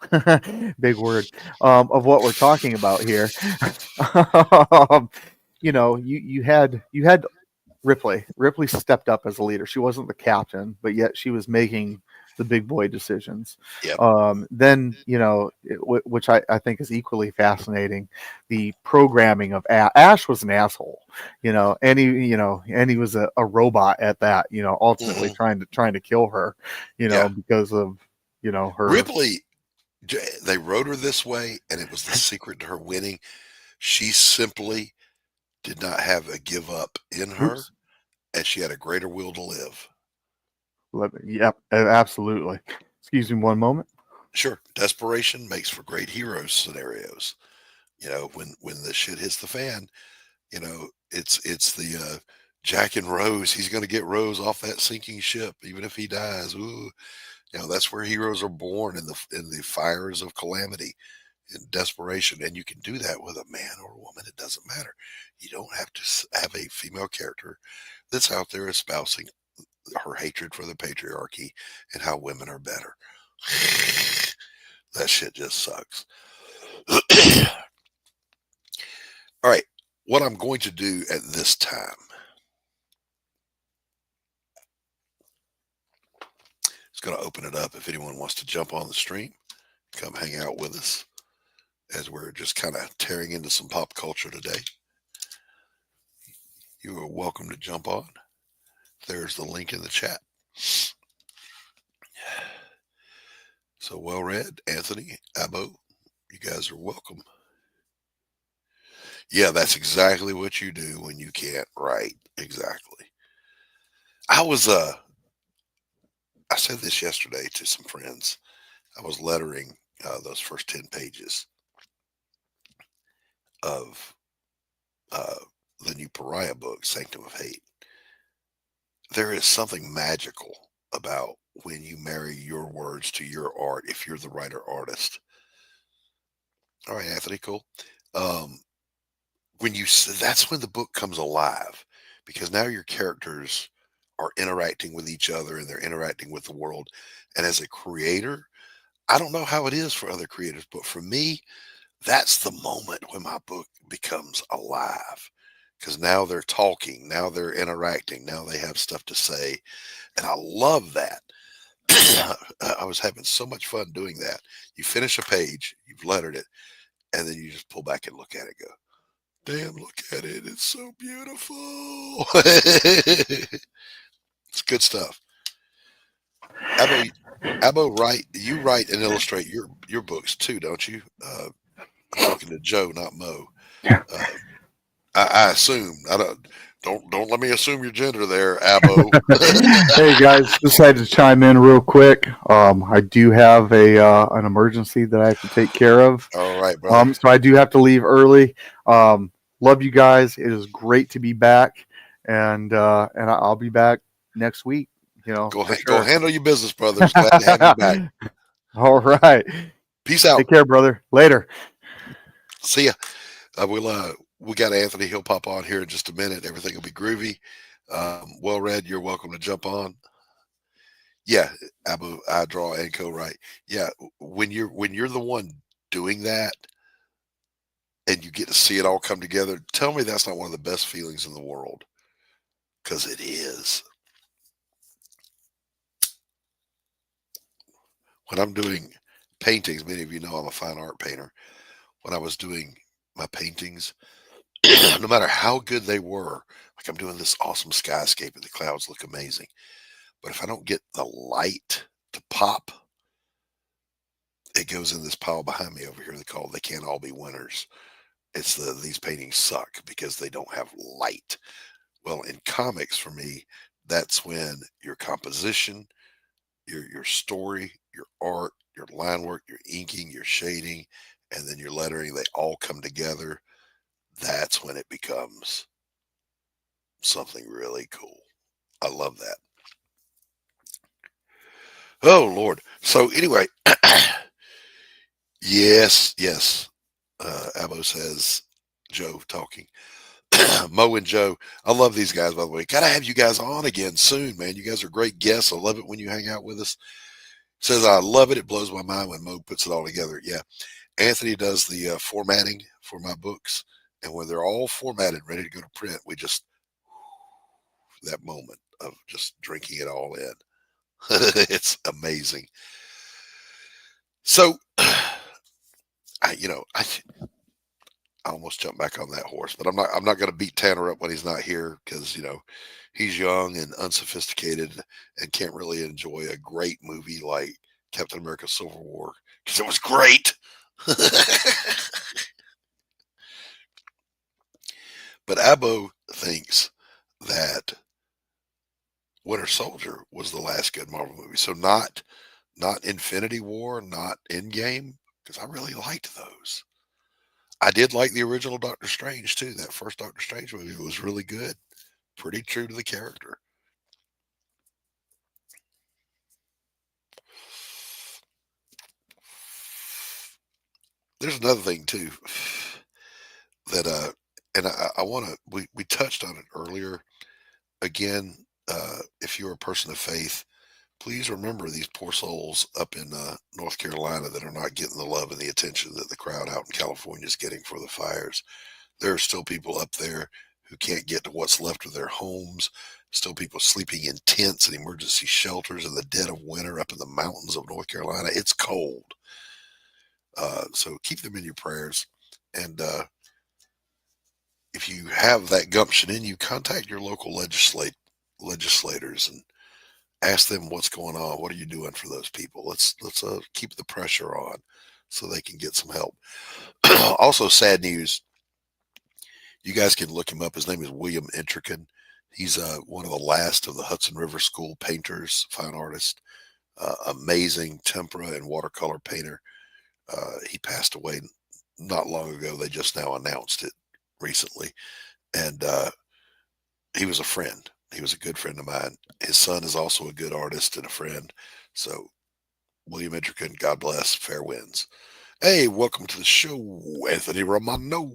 big word of what we're talking about here. You know, you had Ripley. Ripley stepped up as a leader. She wasn't the captain, but yet she was making the big boy decisions. Yep. Then, you know, which I think is equally fascinating, the programming of Ash was an asshole, you know, and he was a robot at that, you know, ultimately trying to kill her, you know, because of, you know, her. Ripley, they wrote her this way, and it was the secret to her winning. She simply did not have a give up in her, and she had a greater will to live. Yep, absolutely. Excuse me one moment. Sure. Desperation makes for great hero scenarios. You know, when the shit hits the fan, you know, it's the Jack and Rose. He's going to get Rose off that sinking ship, even if he dies. Ooh, you know, that's where heroes are born, in the fires of calamity and desperation. And you can do that with a man or a woman. It doesn't matter. You don't have to have a female character that's out there espousing her hatred for the patriarchy and how women are better. That shit just sucks. All right. What I'm going to do at this time is going to open it up. If anyone wants to jump on the stream, come hang out with us as we're just kind of tearing into some pop culture today. you are welcome to jump on. There's the link in the chat. So well read, Anthony, Abo. You guys are welcome. Yeah, that's exactly what you do when you can't write. Exactly. I said this yesterday to some friends. I was lettering those first 10 pages of the new Pariah book, Sanctum of Hate. There is something magical about when you marry your words to your art, if you're the writer artist. All right, Anthony, cool. That's when the book comes alive, because now your characters are interacting with each other and they're interacting with the world. And as a creator, I don't know how it is for other creators, but for me, that's the moment when my book becomes alive, because now they're talking, now they're interacting, now they have stuff to say. And I love that. I was having so much fun doing that. You finish a page, you've lettered it, and then you just pull back and look at it and go, damn, look at it. It's so beautiful. It's good stuff. Abo, you write and illustrate your books too, don't you? I'm talking to Joe, not Mo. Yeah. I assume. Don't let me assume your gender there, Abo. Hey guys, just had to chime in real quick. I do have an emergency that I have to take care of. All right, brother. So I do have to leave early. Love you guys. It is great to be back, and I'll be back next week. Go handle your business, brothers. Glad to have you back. All right. Peace out. Take care, brother. Later. See ya. We got Anthony. He'll pop on here in just a minute. Everything will be groovy. Well read. You're welcome to jump on. Yeah, Abu, I draw and co-write. Yeah, when you're the one doing that, and you get to see it all come together, tell me that's not one of the best feelings in the world, because it is. When I'm doing paintings, many of you know I'm a fine art painter. When I was doing my paintings, no matter how good they were, like I'm doing this awesome skyscape and the clouds look amazing, but if I don't get the light to pop, it goes in this pile behind me over here. They can't all be winners. It's these paintings suck because they don't have light. Well, in comics, for me, that's when your composition, your story, your art, your line work, your inking, your shading, and then your lettering, they all come together. That's when it becomes something really cool. I love that. Oh, Lord. So anyway, yes. Abo says, Joe talking. Mo and Joe, I love these guys, by the way. Gotta have you guys on again soon, man. You guys are great guests. I love it when you hang out with us. Says, I love it. It blows my mind when Mo puts it all together. Yeah. Anthony does the formatting for my books. And when they're all formatted, ready to go to print, we just, that moment of just drinking it all in. It's amazing. So, I almost jumped back on that horse, but I'm not going to beat Tanner up when he's not here, because, he's young and unsophisticated and can't really enjoy a great movie like Captain America Civil War, because it was great. But Abo thinks that Winter Soldier was the last good Marvel movie. So not Infinity War, not Endgame, because I really liked those. I did like the original Doctor Strange too. That first Doctor Strange movie was really good. Pretty true to the character. There's another thing too that and I want to, we touched on it earlier. Again, if you're a person of faith, please remember these poor souls up in North Carolina that are not getting the love and the attention that the crowd out in California is getting for the fires. There are still people up there who can't get to what's left of their homes. Still people sleeping in tents and emergency shelters in the dead of winter up in the mountains of North Carolina. It's cold. So keep them in your prayers. And if you have that gumption in you, contact your local legislators and ask them what's going on. What are you doing for those people? Let's keep the pressure on so they can get some help. Also, sad news. You guys can look him up. His name is William Intrican. He's one of the last of the Hudson River School painters, fine artist, amazing tempera and watercolor painter. He passed away not long ago. They just now announced it recently. And he was a friend. He was a good friend of mine. His son is also a good artist and a friend. So, William Intrican, God bless, fair winds. Hey, welcome to the show, Anthony Romano.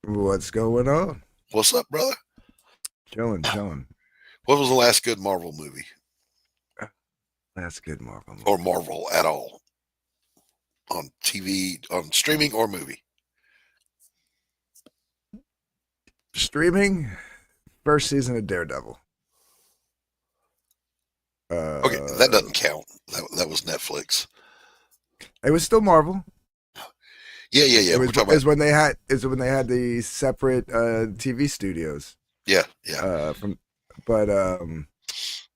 What's going on? What's up, brother? Chilling. What was the last good Marvel movie? Last good Marvel movie. Or Marvel at all? On TV, on streaming or movie? Streaming, first season of Daredevil. Okay, that doesn't count. That was Netflix. It was still Marvel. Yeah. It was when they had the separate TV studios. Yeah. It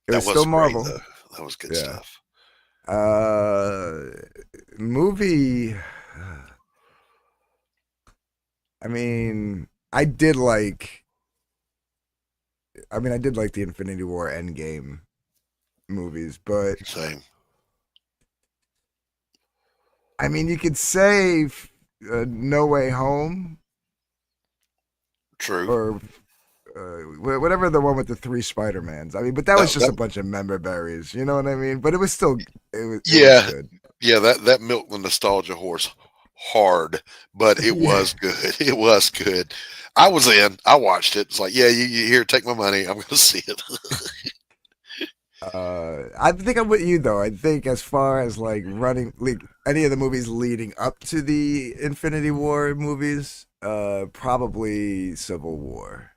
was still Marvel. Great, that was good stuff. Movie. I mean, I did like the Infinity War Endgame movies, but same. I mean, you could say No Way Home. True. Or whatever the one with the 3 Spider-Mans. I mean, but that was just a bunch of member berries. You know what I mean? But it was still it was good. Yeah, that milked the nostalgia horse hard, but it was good. It was good. I was in. I watched it. It's like, yeah, you here, take my money. I'm going to see it. I think I'm with you though. I think as far as like any of the movies leading up to the Infinity War movies, probably Civil War.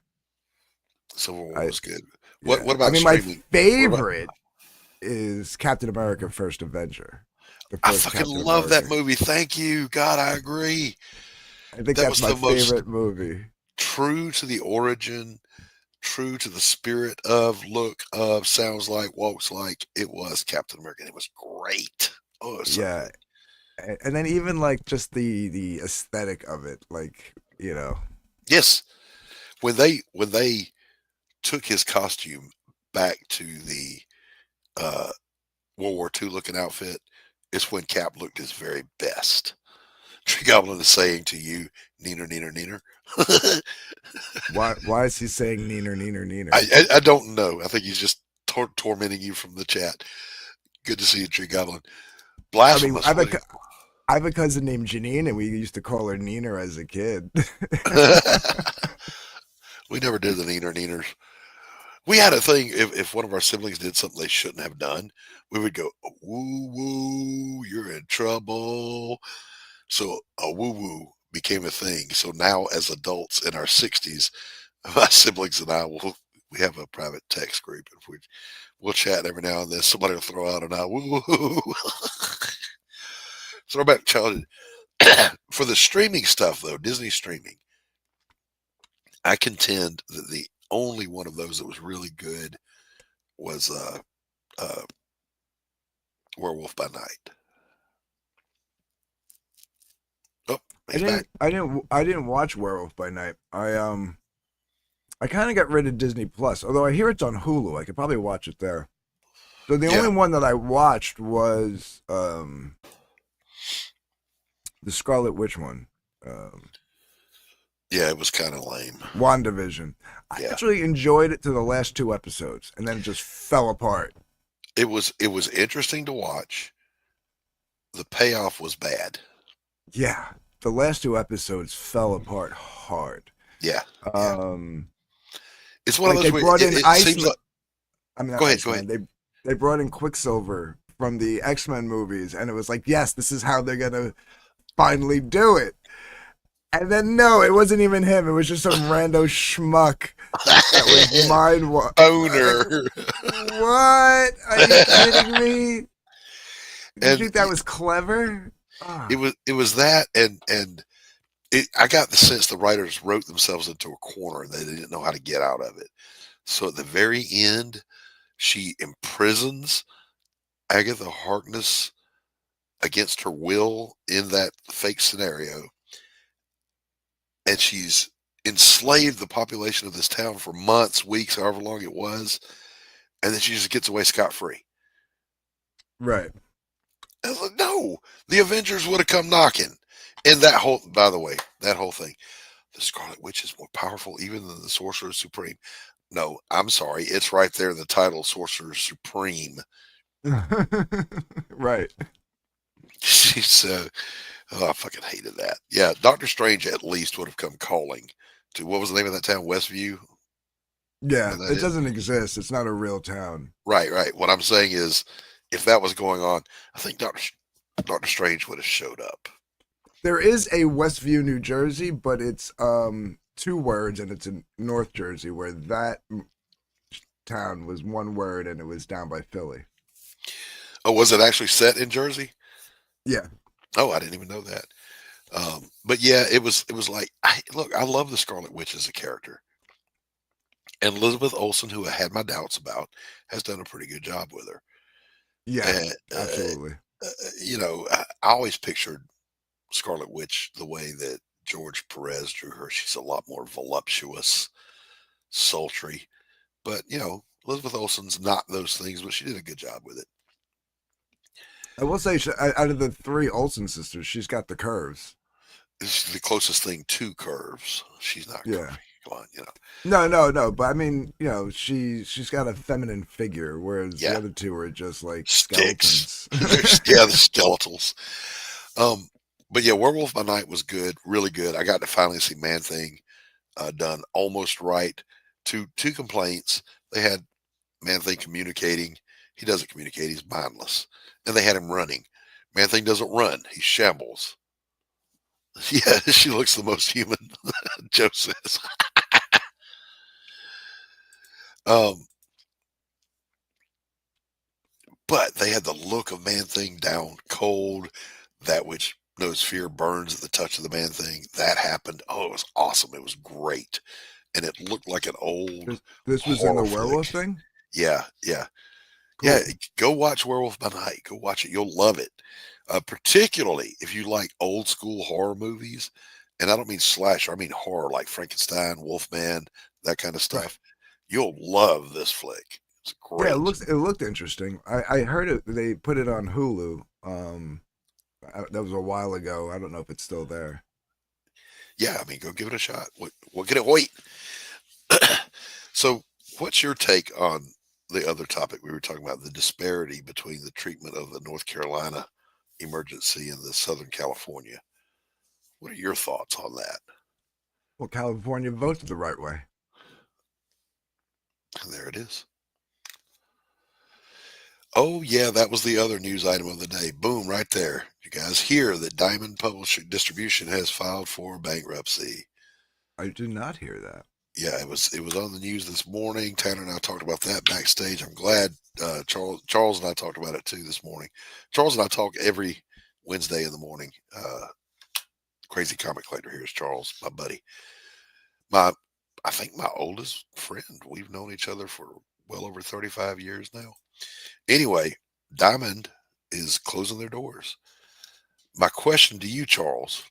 Civil War was good. What about? I mean, streaming? My favorite is Captain America: First Avenger. I fucking love that movie. Thank you, God. I agree. I think that's my favorite movie. True to the origin, true to the spirit of, look of, sounds like, walks like. It was Captain America. It was great. Oh, it was so good. And then even like just the aesthetic of it, like, you know. Yes, when they took his costume back to the World War II looking outfit, it's when Cap looked his very best. Tree Goblin is saying to you, "Neener, neener, neener." Why is he saying "neener, neener, neener"? I don't know. I think he's just tormenting you from the chat. Good to see you, Tree Goblin. Blasphemous. I have a cousin named Janine, and we used to call her Neener as a kid. We never did the Neener Neeners. We had a thing, if one of our siblings did something they shouldn't have done, we would go, woo woo, you're in trouble. So a woo woo became a thing. So now as adults in our 60s, my siblings and I we have a private text group. And we'll chat every now and then. Somebody will throw out a woo woo. Throwback childhood. For the streaming stuff though, Disney streaming, I contend that the only one of those that was really good was Werewolf by Night. Oh, I didn't watch Werewolf by Night. I kind of got rid of Disney Plus, although I hear it's on Hulu. I could probably watch it there. So the only one that I watched was the Scarlet Witch one. Yeah, it was kind of lame. WandaVision. I actually enjoyed it to the last 2 episodes, and then it just fell apart. It was interesting to watch. The payoff was bad. Yeah, the last 2 episodes fell apart hard. Yeah. It's one of those. They brought in Iceman. Go ahead. They brought in Quicksilver from the X-Men movies, and it was like, yes, this is how they're gonna finally do it. And then no, it wasn't even him. It was just some rando schmuck that was owner. What? Are you kidding me? Did you think that was clever? It was that, and I got the sense the writers wrote themselves into a corner and they didn't know how to get out of it. So at the very end, she imprisons Agatha Harkness against her will in that fake scenario, and she's enslaved the population of this town for months, weeks, however long it was, and then she just gets away scot-free. Right. I was like, no, the Avengers would have come knocking. And that whole, by the way, that whole thing, the Scarlet Witch is more powerful even than the Sorcerer Supreme. No, I'm sorry. It's right there in the title, Sorcerer Supreme. Right. She's, I fucking hated that. Yeah, Doctor Strange at least would have come calling to, what was the name of that town? Westview? Yeah, it doesn't exist. It's not a real town. Right, right. What I'm saying is, if that was going on, I think Doctor Strange would have showed up. There is a Westview, New Jersey, but it's 2 words, and it's in North Jersey, where that town was 1 word, and it was down by Philly. Oh, was it actually set in Jersey? Yeah. Oh, I didn't even know that. But yeah, it was like, look, I love the Scarlet Witch as a character. And Elizabeth Olsen, who I had my doubts about, has done a pretty good job with her. Yeah, absolutely. You know, I always pictured Scarlet Witch the way that George Perez drew her. She's a lot more voluptuous, sultry. But, you know, Elizabeth Olsen's not those things, but she did a good job with it. I will say, out of the 3 Olsen sisters, she's got the curves. It's the closest thing to curves. She's not curvy. Come on, you know. No. But I mean, you know, she's got a feminine figure, whereas the other 2 are just like skeletons. Yeah, the skeletals. But yeah, Werewolf by Night was good, really good. I got to finally see Man Thing done almost right. Two complaints. They had Man Thing communicating. He doesn't communicate. He's mindless. And they had him running. Man Thing doesn't run. He shambles. Yeah, she looks the most human, Joe says. But they had the look of Man Thing down cold, that which knows fear burns at the touch of the Man Thing. That happened. Oh, it was awesome. It was great. And it looked like an old. This was in the werewolf thing? Yeah. Cool. Yeah, go watch Werewolf by Night. Go watch it. You'll love it. Particularly if you like old school horror movies. And I don't mean slasher. I mean horror, like Frankenstein, Wolfman, that kind of stuff. Right. You'll love this flick. It's great. Yeah, it looked interesting. I heard it. They put it on Hulu. That was a while ago. I don't know if it's still there. Yeah, I mean, go give it a shot. What can it wait? So, what's your take on the other topic we were talking about, the disparity between the treatment of the North Carolina emergency and the Southern California? What are your thoughts on that? Well, California voted the right way. And there it is. Oh, yeah, that was the other news item of the day. Boom, right there. You guys hear that Diamond Publishing Distribution has filed for bankruptcy. I did not hear that. Yeah, it was on the news this morning. Tanner and I talked about that backstage. I'm glad Charles and I talked about it too this morning. Charles and I talk every Wednesday in the morning. Crazy comic collector here is Charles, my buddy. I think my oldest friend. We've known each other for well over 35 years now. Anyway, Diamond is closing their doors. My question to you, Charles,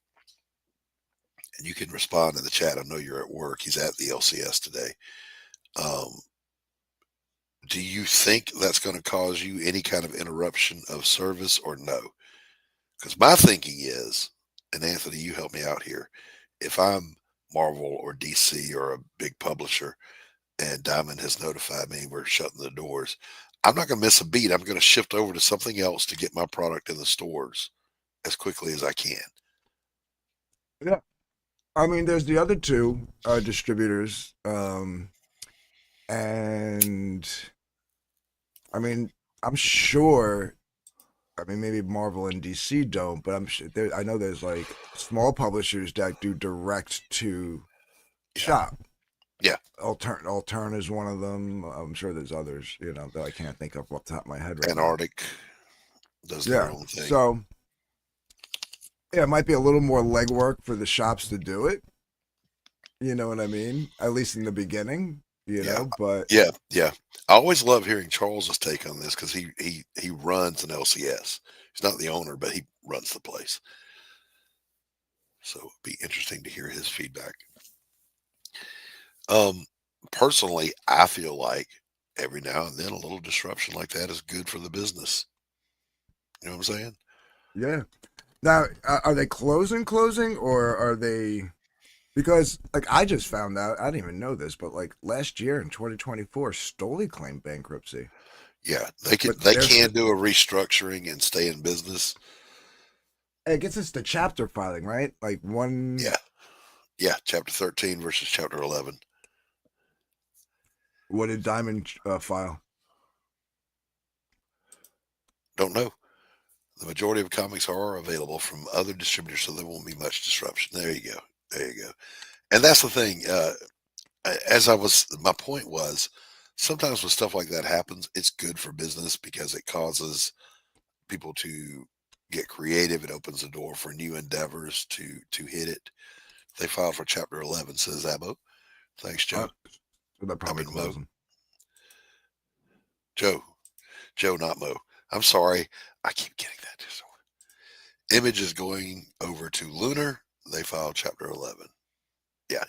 and you can respond in the chat. I know you're at work. He's at the LCS today. Do you think that's going to cause you any kind of interruption of service or no? Because my thinking is, and Anthony, you help me out here. If I'm Marvel or DC or a big publisher and Diamond has notified me we're shutting the doors, I'm not going to miss a beat. I'm going to shift over to something else to get my product in the stores as quickly as I can. Yeah. I mean, there's the other 2 distributors. And I mean, I'm sure, I mean, maybe Marvel and DC don't, but I'm sure I know there's like small publishers that do direct to shop. Yeah. Altern is one of them. I'm sure there's others, you know, that I can't think of off the top of my head right Antarctic does their own thing. So Yeah, it might be a little more legwork for the shops to do it. You know what I mean? At least in the beginning, but Yeah. I always love hearing Charles's take on this because he runs an LCS. He's not the owner, but he runs the place. So it'd be interesting to hear his feedback. Personally, I feel like every now and then a little disruption like that is good for the business. You know what I'm saying? yeah. Now, are they closing, or are they? Because like I just found out, I didn't even know this, but like last year in 2024, Stoli claimed bankruptcy. Yeah, they can do a restructuring and stay in business. I guess it's the chapter filing, right? Like one. Yeah, chapter 13 versus chapter 11. What did Diamond file? Don't know. The majority of comics are available from other distributors, so there won't be much disruption. There you go. And that's the thing. My point was, sometimes when stuff like that happens, it's good for business because it causes people to get creative. It opens the door for new endeavors to hit it. They filed for chapter 11, says Abo. Thanks, Joe. So they're probably closing. Joe, not Mo. I'm sorry. I keep getting that. Image is going over to Lunar. They filed chapter 11. Yeah.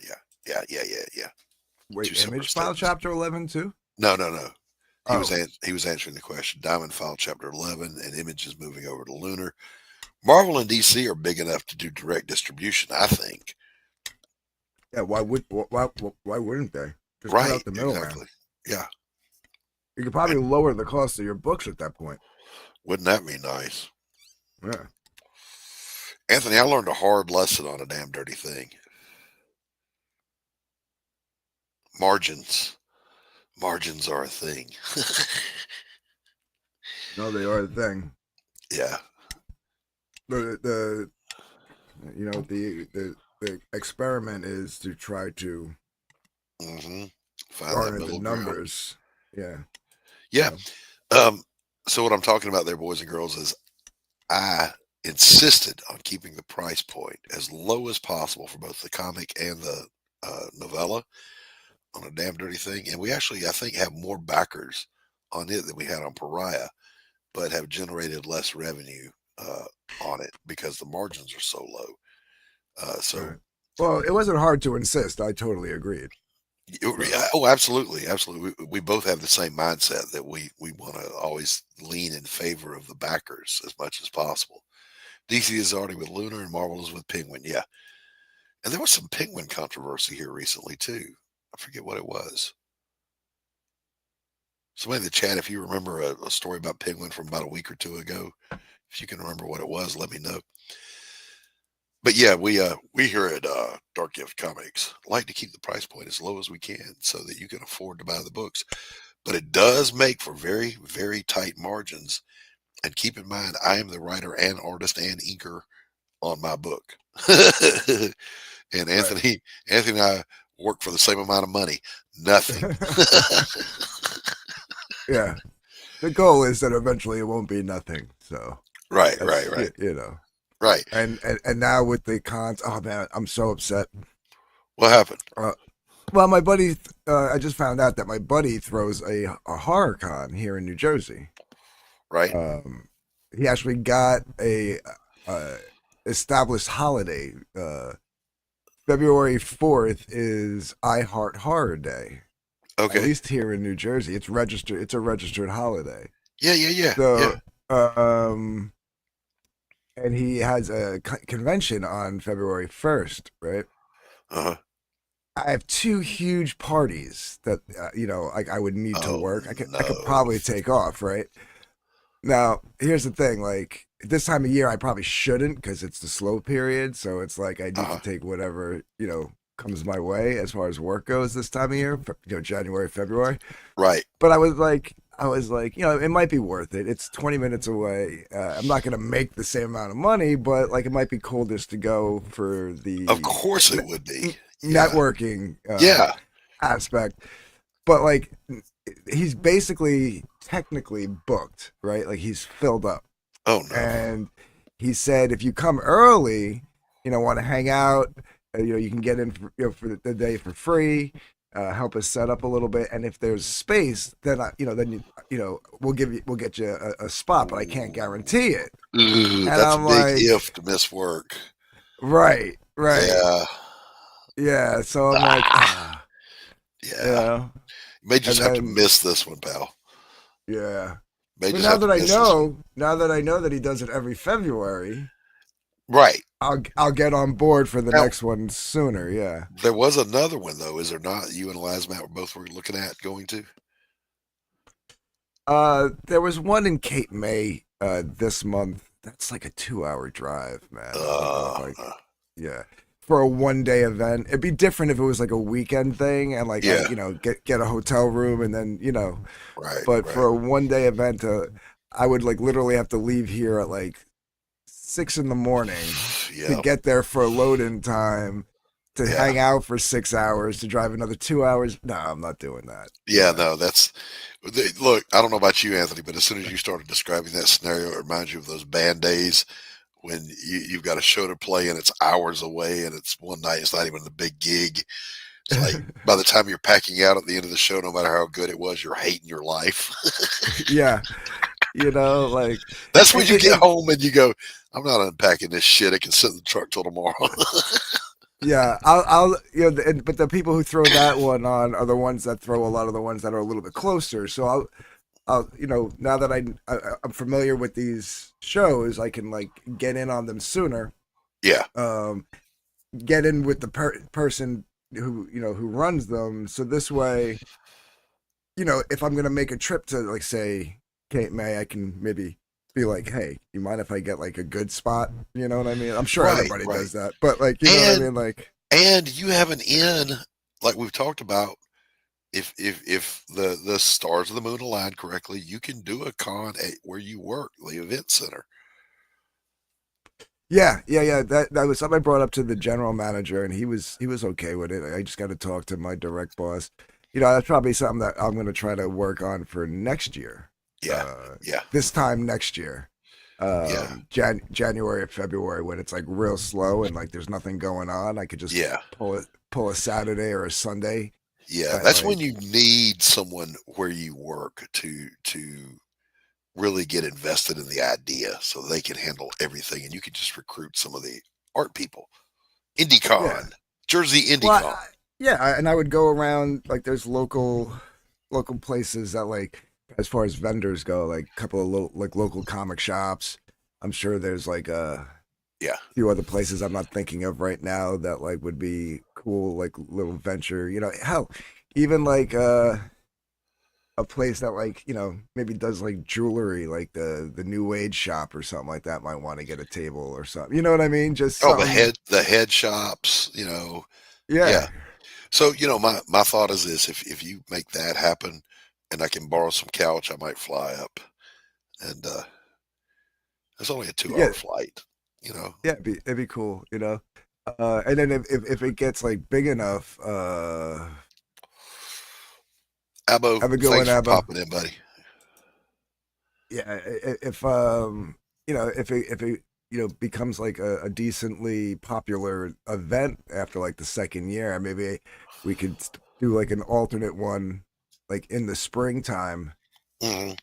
Wait, Image filed chapter 11 too? No. He was answering the question. Diamond filed chapter 11, and Image is moving over to Lunar. Marvel and DC are big enough to do direct distribution, I think. Yeah, why wouldn't they? Just right, cut out the middleman. Exactly. Yeah. You could probably lower the cost of your books at that point. Wouldn't that be nice? Yeah. Anthony, I learned a hard lesson on a damn dirty thing. Margins are a thing. No, they are a thing. Yeah. The experiment is to try to find the numbers. Ground. Yeah. So what I'm talking about there, boys and girls, is I insisted on keeping the price point as low as possible for both the comic and the novella on a damn dirty thing. And we actually, I think, have more backers on it than we had on Pariah, but have generated less revenue on it because the margins are so low. Right. Well, it wasn't hard to insist. I totally agreed. Oh, absolutely. We both have the same mindset that we want to always lean in favor of the backers as much as possible. DC is already with Lunar and Marvel is with Penguin. Yeah. And there was some Penguin controversy here recently too. I forget what it was. Somebody in the chat, if you remember a story about Penguin from about a week or two ago, if you can remember what it was, let me know. But yeah, we here at Dark Gift Comics like to keep the price point as low as we can so that you can afford to buy the books. But it does make for very, very tight margins. And keep in mind, I am the writer and artist and inker on my book. And Anthony and I work for the same amount of money. Nothing. Yeah. The goal is that eventually it won't be nothing. So right. You know. Right. And now with the cons, oh man, I'm so upset. What happened? Well, my buddy, I just found out that my buddy throws a horror con here in New Jersey. Right. He actually got a established holiday. February 4th is I Heart Horror Day. Okay. At least here in New Jersey, it's registered. It's a registered holiday. Yeah. So, and he has a convention on February 1st, right? Uh-huh. I have two huge parties that I would need to work. I could probably take off, right? Now, here's the thing, like this time of year I probably shouldn't because it's the slow period, so it's like I need to take whatever, comes my way as far as work goes this time of year, January, February. Right. But I was like, it might be worth it. It's 20 minutes away. I'm not going to make the same amount of money, but like it might be cool just to go for the. Of course it would be. Networking aspect. But like he's basically technically booked, right? Like he's filled up. Oh no. And he said if you come early, want to hang out, you can get in for the day for free. Help us set up a little bit, and if there's space, then we'll get you a spot, but I can't guarantee it. Ooh, And that's I'm a big like, if to miss work. right. Yeah, So I'm like, yeah. You may just And have to then- miss this one, pal. yeah. May But just now have to that I miss this one. know that he does it every February, Right. I'll get on board for the Now- next one sooner. Yeah. There was another one though, is there not? You and Lazmat were both looking at going to. There was one in Cape May this month. That's like a 2-hour drive, man. Yeah. For a 1-day event. It'd be different if it was like a weekend thing and like Yeah. get a hotel room and then Right. but right. for a 1-day event, I would like literally have to leave here at like 6 in the morning Yeah. to get there for a load-in time, to Yeah. hang out for 6 hours, to drive another 2 hours. No, I'm not doing that. Yeah, no, look, I don't know about you, Anthony, but as soon as you started describing that scenario, it reminds you of those band days when you've got a show to play and it's hours away and it's one night, it's not even the big gig. It's like by the time you're packing out at the end of the show, no matter how good it was, you're hating your life. Yeah. Like That's when you it- get home and you go, I'm not unpacking this shit. It can sit in the truck till tomorrow. Yeah, I'll but the people who throw that one on are the ones that throw a lot of the ones that are a little bit closer. So I'll now that I'm familiar with these shows, I can like get in on them sooner. Yeah. Get in with the person who runs them. So this way, if I'm gonna make a trip to like say Cape May, I can maybe be like, hey, you mind if I get like a good spot? You know what I mean? I'm sure Right, everybody right. does that, but like, you know what I And- mean? Like, And you have an in, like we've talked about. If the stars of the moon align correctly, you can do a con at where you work, the event center. yeah. That was something I brought up to the general manager, and he was okay with it. I just got to talk to my direct boss. That's probably something that I'm going to try to work on for next year. Yeah. This time next year. Yeah. January or February, when it's like real slow and like there's nothing going on, I could just Yeah. pull a Saturday or a Sunday. Yeah, Right, that's like- when you need someone where you work to really get invested in the idea, so they can handle everything, and you can just recruit some of the art people. IndieCon, Yeah. Jersey IndieCon. Well, and I would go around, like there's local places that, like, as far as vendors go, like a couple of local comic shops. I'm sure there's like a few other places I'm not thinking of right now that like would be cool, like little venture. Hell, even like a place that like maybe does like jewelry, like the New Age shop or something like that might want to get a table or something. You know what I mean? Just Oh, something- the head shops, Yeah. So, my thought is this: if you make that happen, and I can borrow some couch, I might fly up, and it's only a 2-hour Yeah. flight. Yeah, it'd be cool, and then if it gets like big enough, Abo, Have a good thanks one, for Abo. popping in, buddy. yeah, if it becomes like a decently popular event after like the second year, maybe we could do like an alternate one, like in the springtime. Mhm.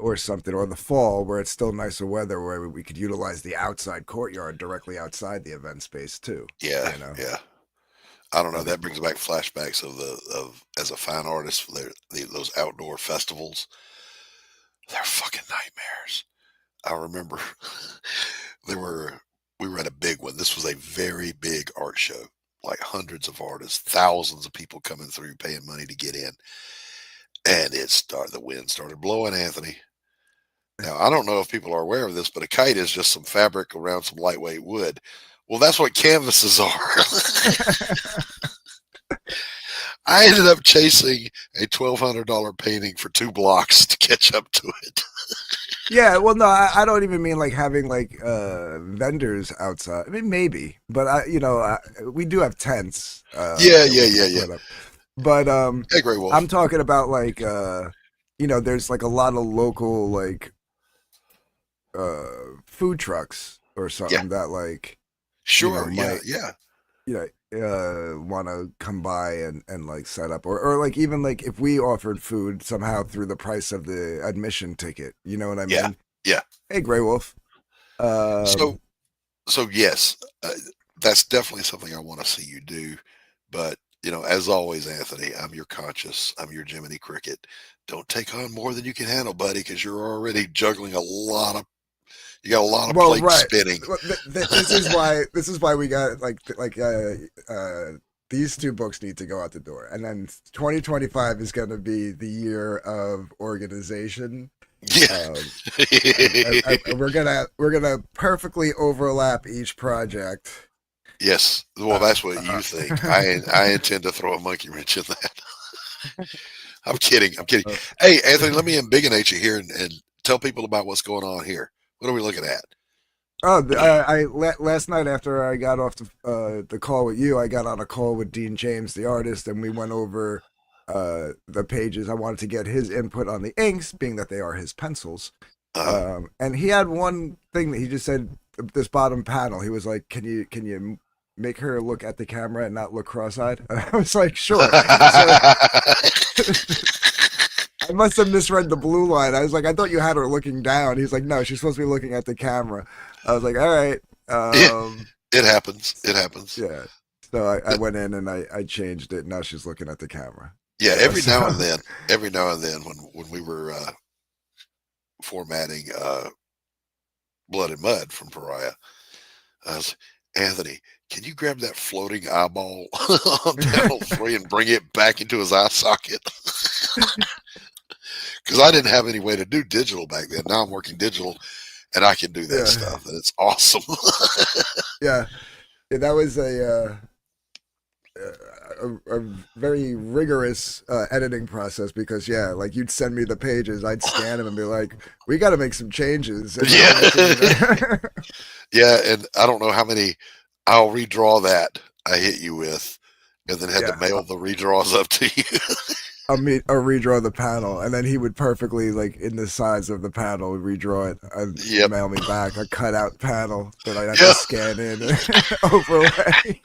Or something, or the fall where it's still nicer weather, where we could utilize the outside courtyard directly outside the event space too. Yeah, you know? yeah. I don't know. That brings back flashbacks of as a fine artist, those outdoor festivals. They're fucking nightmares. I remember we were at a big one. This was a very big art show, like hundreds of artists, thousands of people coming through, paying money to get in. And the wind started blowing, Anthony. Now, I don't know if people are aware of this, but a kite is just some fabric around some lightweight wood. Well, that's what canvases are. I ended up chasing a $1,200 painting for 2 blocks to catch up to it. Yeah, well, no, I don't even mean like having like vendors outside. I mean, maybe, but we do have tents. Yeah. Put up. But Hey, Grey Wolf. I'm talking about like there's like a lot of local like food trucks or something that like Sure. might want to come by and like set up, or like even like if we offered food somehow through the price of the admission ticket, you know what I mean? Yeah. Hey, Grey Wolf. So yes, that's definitely something I want to see you do. But as always, Anthony, I'm your conscience. I'm your Jiminy Cricket. Don't take on more than you can handle, buddy, because you're already juggling you got a lot of plates spinning. This is why we got these two books need to go out the door, and then 2025 is going to be the year of organization. Yeah, and we're gonna perfectly overlap each project. Yes, well, that's what you think. I intend to throw a monkey wrench in that. I'm kidding. Hey, Anthony, let me embiggenate you here and tell people about what's going on here. What are we looking at? Oh, last night after I got off the call with you, I got on a call with Dean James, the artist, and we went over the pages. I wanted to get his input on the inks, being that they are his pencils. And he had one thing that he just said, this bottom panel. He was like, "Can you make her look at the camera and not look cross-eyed?" And I was like, "Sure." I must have misread the blue line. I was like, "I thought you had her looking down." He's like, "No, she's supposed to be looking at the camera." I was like, "All right." It happens. It happens. Yeah. So I went in and I changed it. Now she's looking at the camera. Yeah. Every now and then, when we were formatting Blood and Mud from Pariah, I was, Anthony, can you grab that floating eyeball on panel 3 and bring it back into his eye socket? Because I didn't have any way to do digital back then. Now I'm working digital, and I can do that stuff, and it's awesome. Yeah, that was a very rigorous editing process because like you'd send me the pages, I'd scan them and be like, "We got to make some changes." And yeah, and I don't know how many I'll redraw that I hit you with, and then had to mail the redraws up to you. I'll redraw the panel, and then he would perfectly, like, in the size of the panel, redraw it and mail me back a cutout panel that I'd have to scan in and overlay.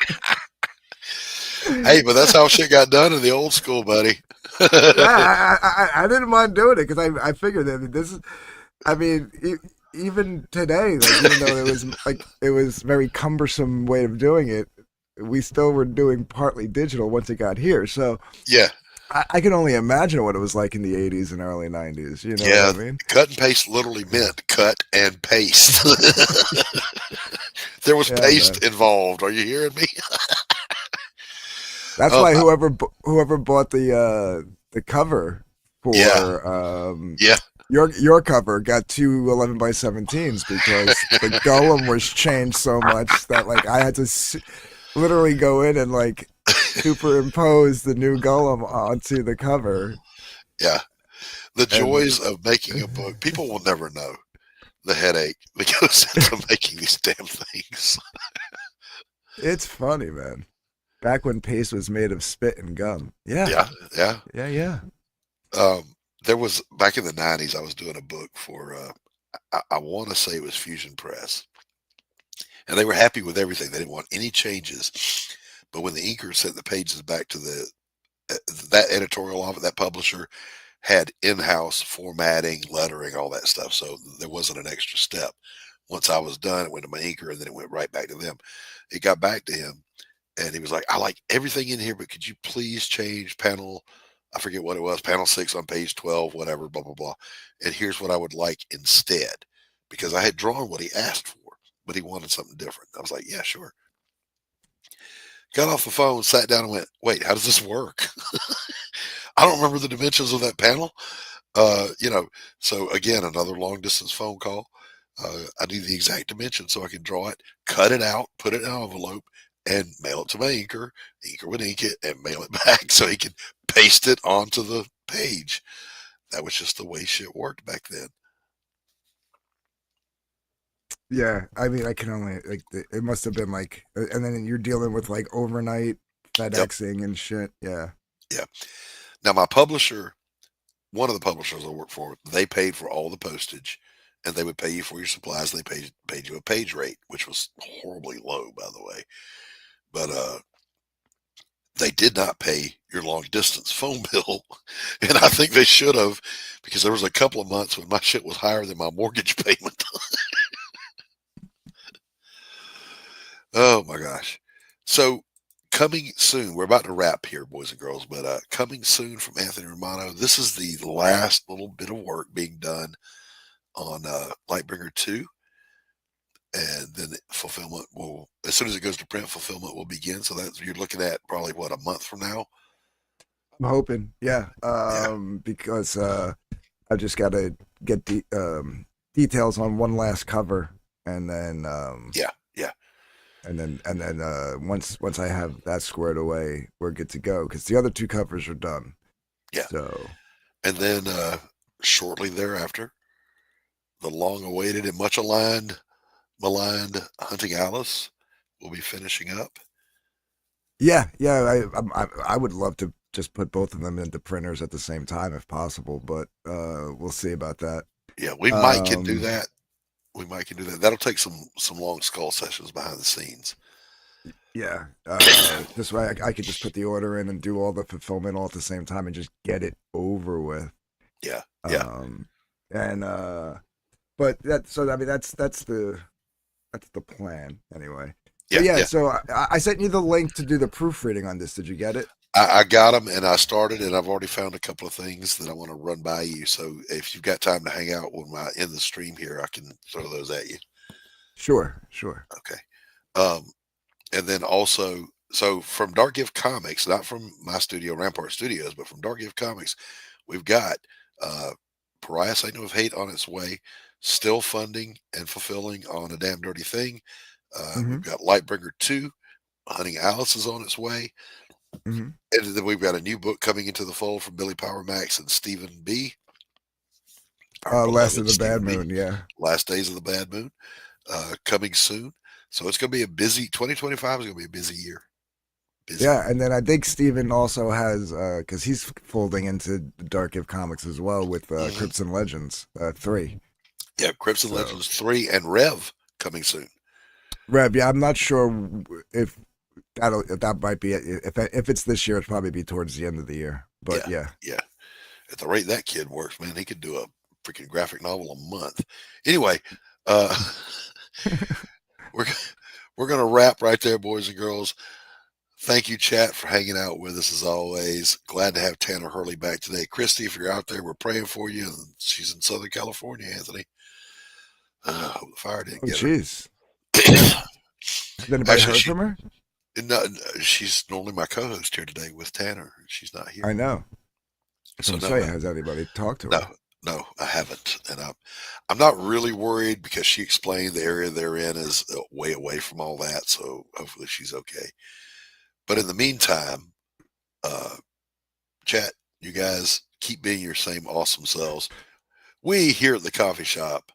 Hey, but that's how shit got done in the old school, buddy. I didn't mind doing it because I figured that this is, I mean, even today, like, even though it was very cumbersome way of doing it, we still were doing partly digital once it got here. So yeah. I can only imagine what it was like in the 80s and early 90s. You know what I mean? Cut and paste literally meant cut and paste. There was paste involved. Are you hearing me? That's why whoever bought the cover for your cover got 2 11x17s because the Golem was changed so much that like I had to literally go in and like superimpose the new Golem onto the cover. Yeah. The joys of making a book. People will never know the headache that goes into making these damn things. It's funny, man. Back when paste was made of spit and gum. Yeah. There was, back in the 90s, I was doing a book for, I want to say it was Fusion Press. And they were happy with everything. They didn't want any changes. But when the inker sent the pages back to that editorial office, that publisher had in-house formatting, lettering, all that stuff. So there wasn't an extra step. Once I was done, it went to my inker, and then it went right back to them. It got back to him, and he was like, "I like everything in here, but could you please change panel, I forget what it was, panel 6 on page 12, whatever, blah, blah, blah. And here's what I would like instead." Because I had drawn what he asked for, but he wanted something different. I was like, "Yeah, sure." Got off the phone, sat down and went, "Wait, how does this work?" I don't remember the dimensions of that panel. So again, another long distance phone call. I need the exact dimension so I can draw it, cut it out, put it in an envelope, and mail it to my inker. The inker would ink it and mail it back so he could paste it onto the page. That was just the way shit worked back then. Yeah, I mean, I can only, like, it must have been like, and then you're dealing with like overnight FedExing and shit. Yeah. Yeah. Now, my publisher, one of the publishers I work for, they paid for all the postage and they would pay you for your supplies. They paid you a page rate, which was horribly low, by the way. But they did not pay your long distance phone bill, and I think they should have, because there was a couple of months when my shit was higher than my mortgage payment. Oh my gosh! So coming soon, we're about to wrap here, boys and girls. But coming soon from Anthony Romano. This is the last little bit of work being done on Lightbringer 2. And then fulfillment will, as soon as it goes to print, fulfillment will begin. So that's, you're looking at probably what, a month from now. I'm hoping, yeah. Because I just got to get the details on one last cover, and then and then once I have that squared away, we're good to go. Because the other 2 covers are done. Yeah. So, and then shortly thereafter, the long-awaited and much maligned Hunting Alice will be finishing up. Yeah. I would love to just put both of them into printers at the same time if possible, but we'll see about that. Yeah, we might can do that. That'll take some long skull sessions behind the scenes. Yeah. This way I could just put the order in and do all the fulfillment all at the same time and just get it over with. Yeah. But that's the plan anyway. Yeah. So I sent you the link to do the proofreading on this. Did you get it? I got them, and I started, and I've already found a couple of things that I want to run by you. So if you've got time to hang out when I end the stream here, I can throw those at you. Sure. Okay. And then also, so from Dark Gift Comics, not from my studio, Rampart Studios, but from Dark Gift Comics, we've got Pariah Signal of Hate on its way, still funding and fulfilling on A Damn Dirty Thing. We've got Lightbringer 2, Hunting Alice is on its way. Mm-hmm. And then we've got a new book coming into the fold from Billy Power Max and Stephen B. Last of the Bad Moon, yeah. Last Days of the Bad Moon, coming soon. So it's going to be a busy, 2025 is going to be a busy year. Yeah, and then I think Stephen also has, because he's folding into Dark Gift Comics as well with Crimson Legends 3. Yeah, Crimson Legends 3 and Rev coming soon. Rev, yeah, I'm not sure if that might be it. If it's this year, it'll probably be towards the end of the year. But yeah. At the rate that kid works, man, he could do a freaking graphic novel a month. Anyway, we're gonna wrap right there, boys and girls. Thank you, chat, for hanging out with us as always. Glad to have Tanner Hurley back today. Christy, if you're out there, we're praying for you. She's in Southern California, Anthony. Hope the fire didn't get her. Jeez. Has anybody heard from her? No, she's normally my co-host here today with Tanner. She's not here. I know. So has anybody talked to her? No, I haven't. And I'm not really worried because she explained the area they're in is way away from all that. So hopefully she's okay. But in the meantime, chat, you guys keep being your same awesome selves. We here at the coffee shop,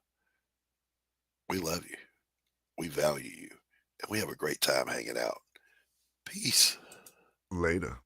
we love you. We value you. And we have a great time hanging out. Peace. Later.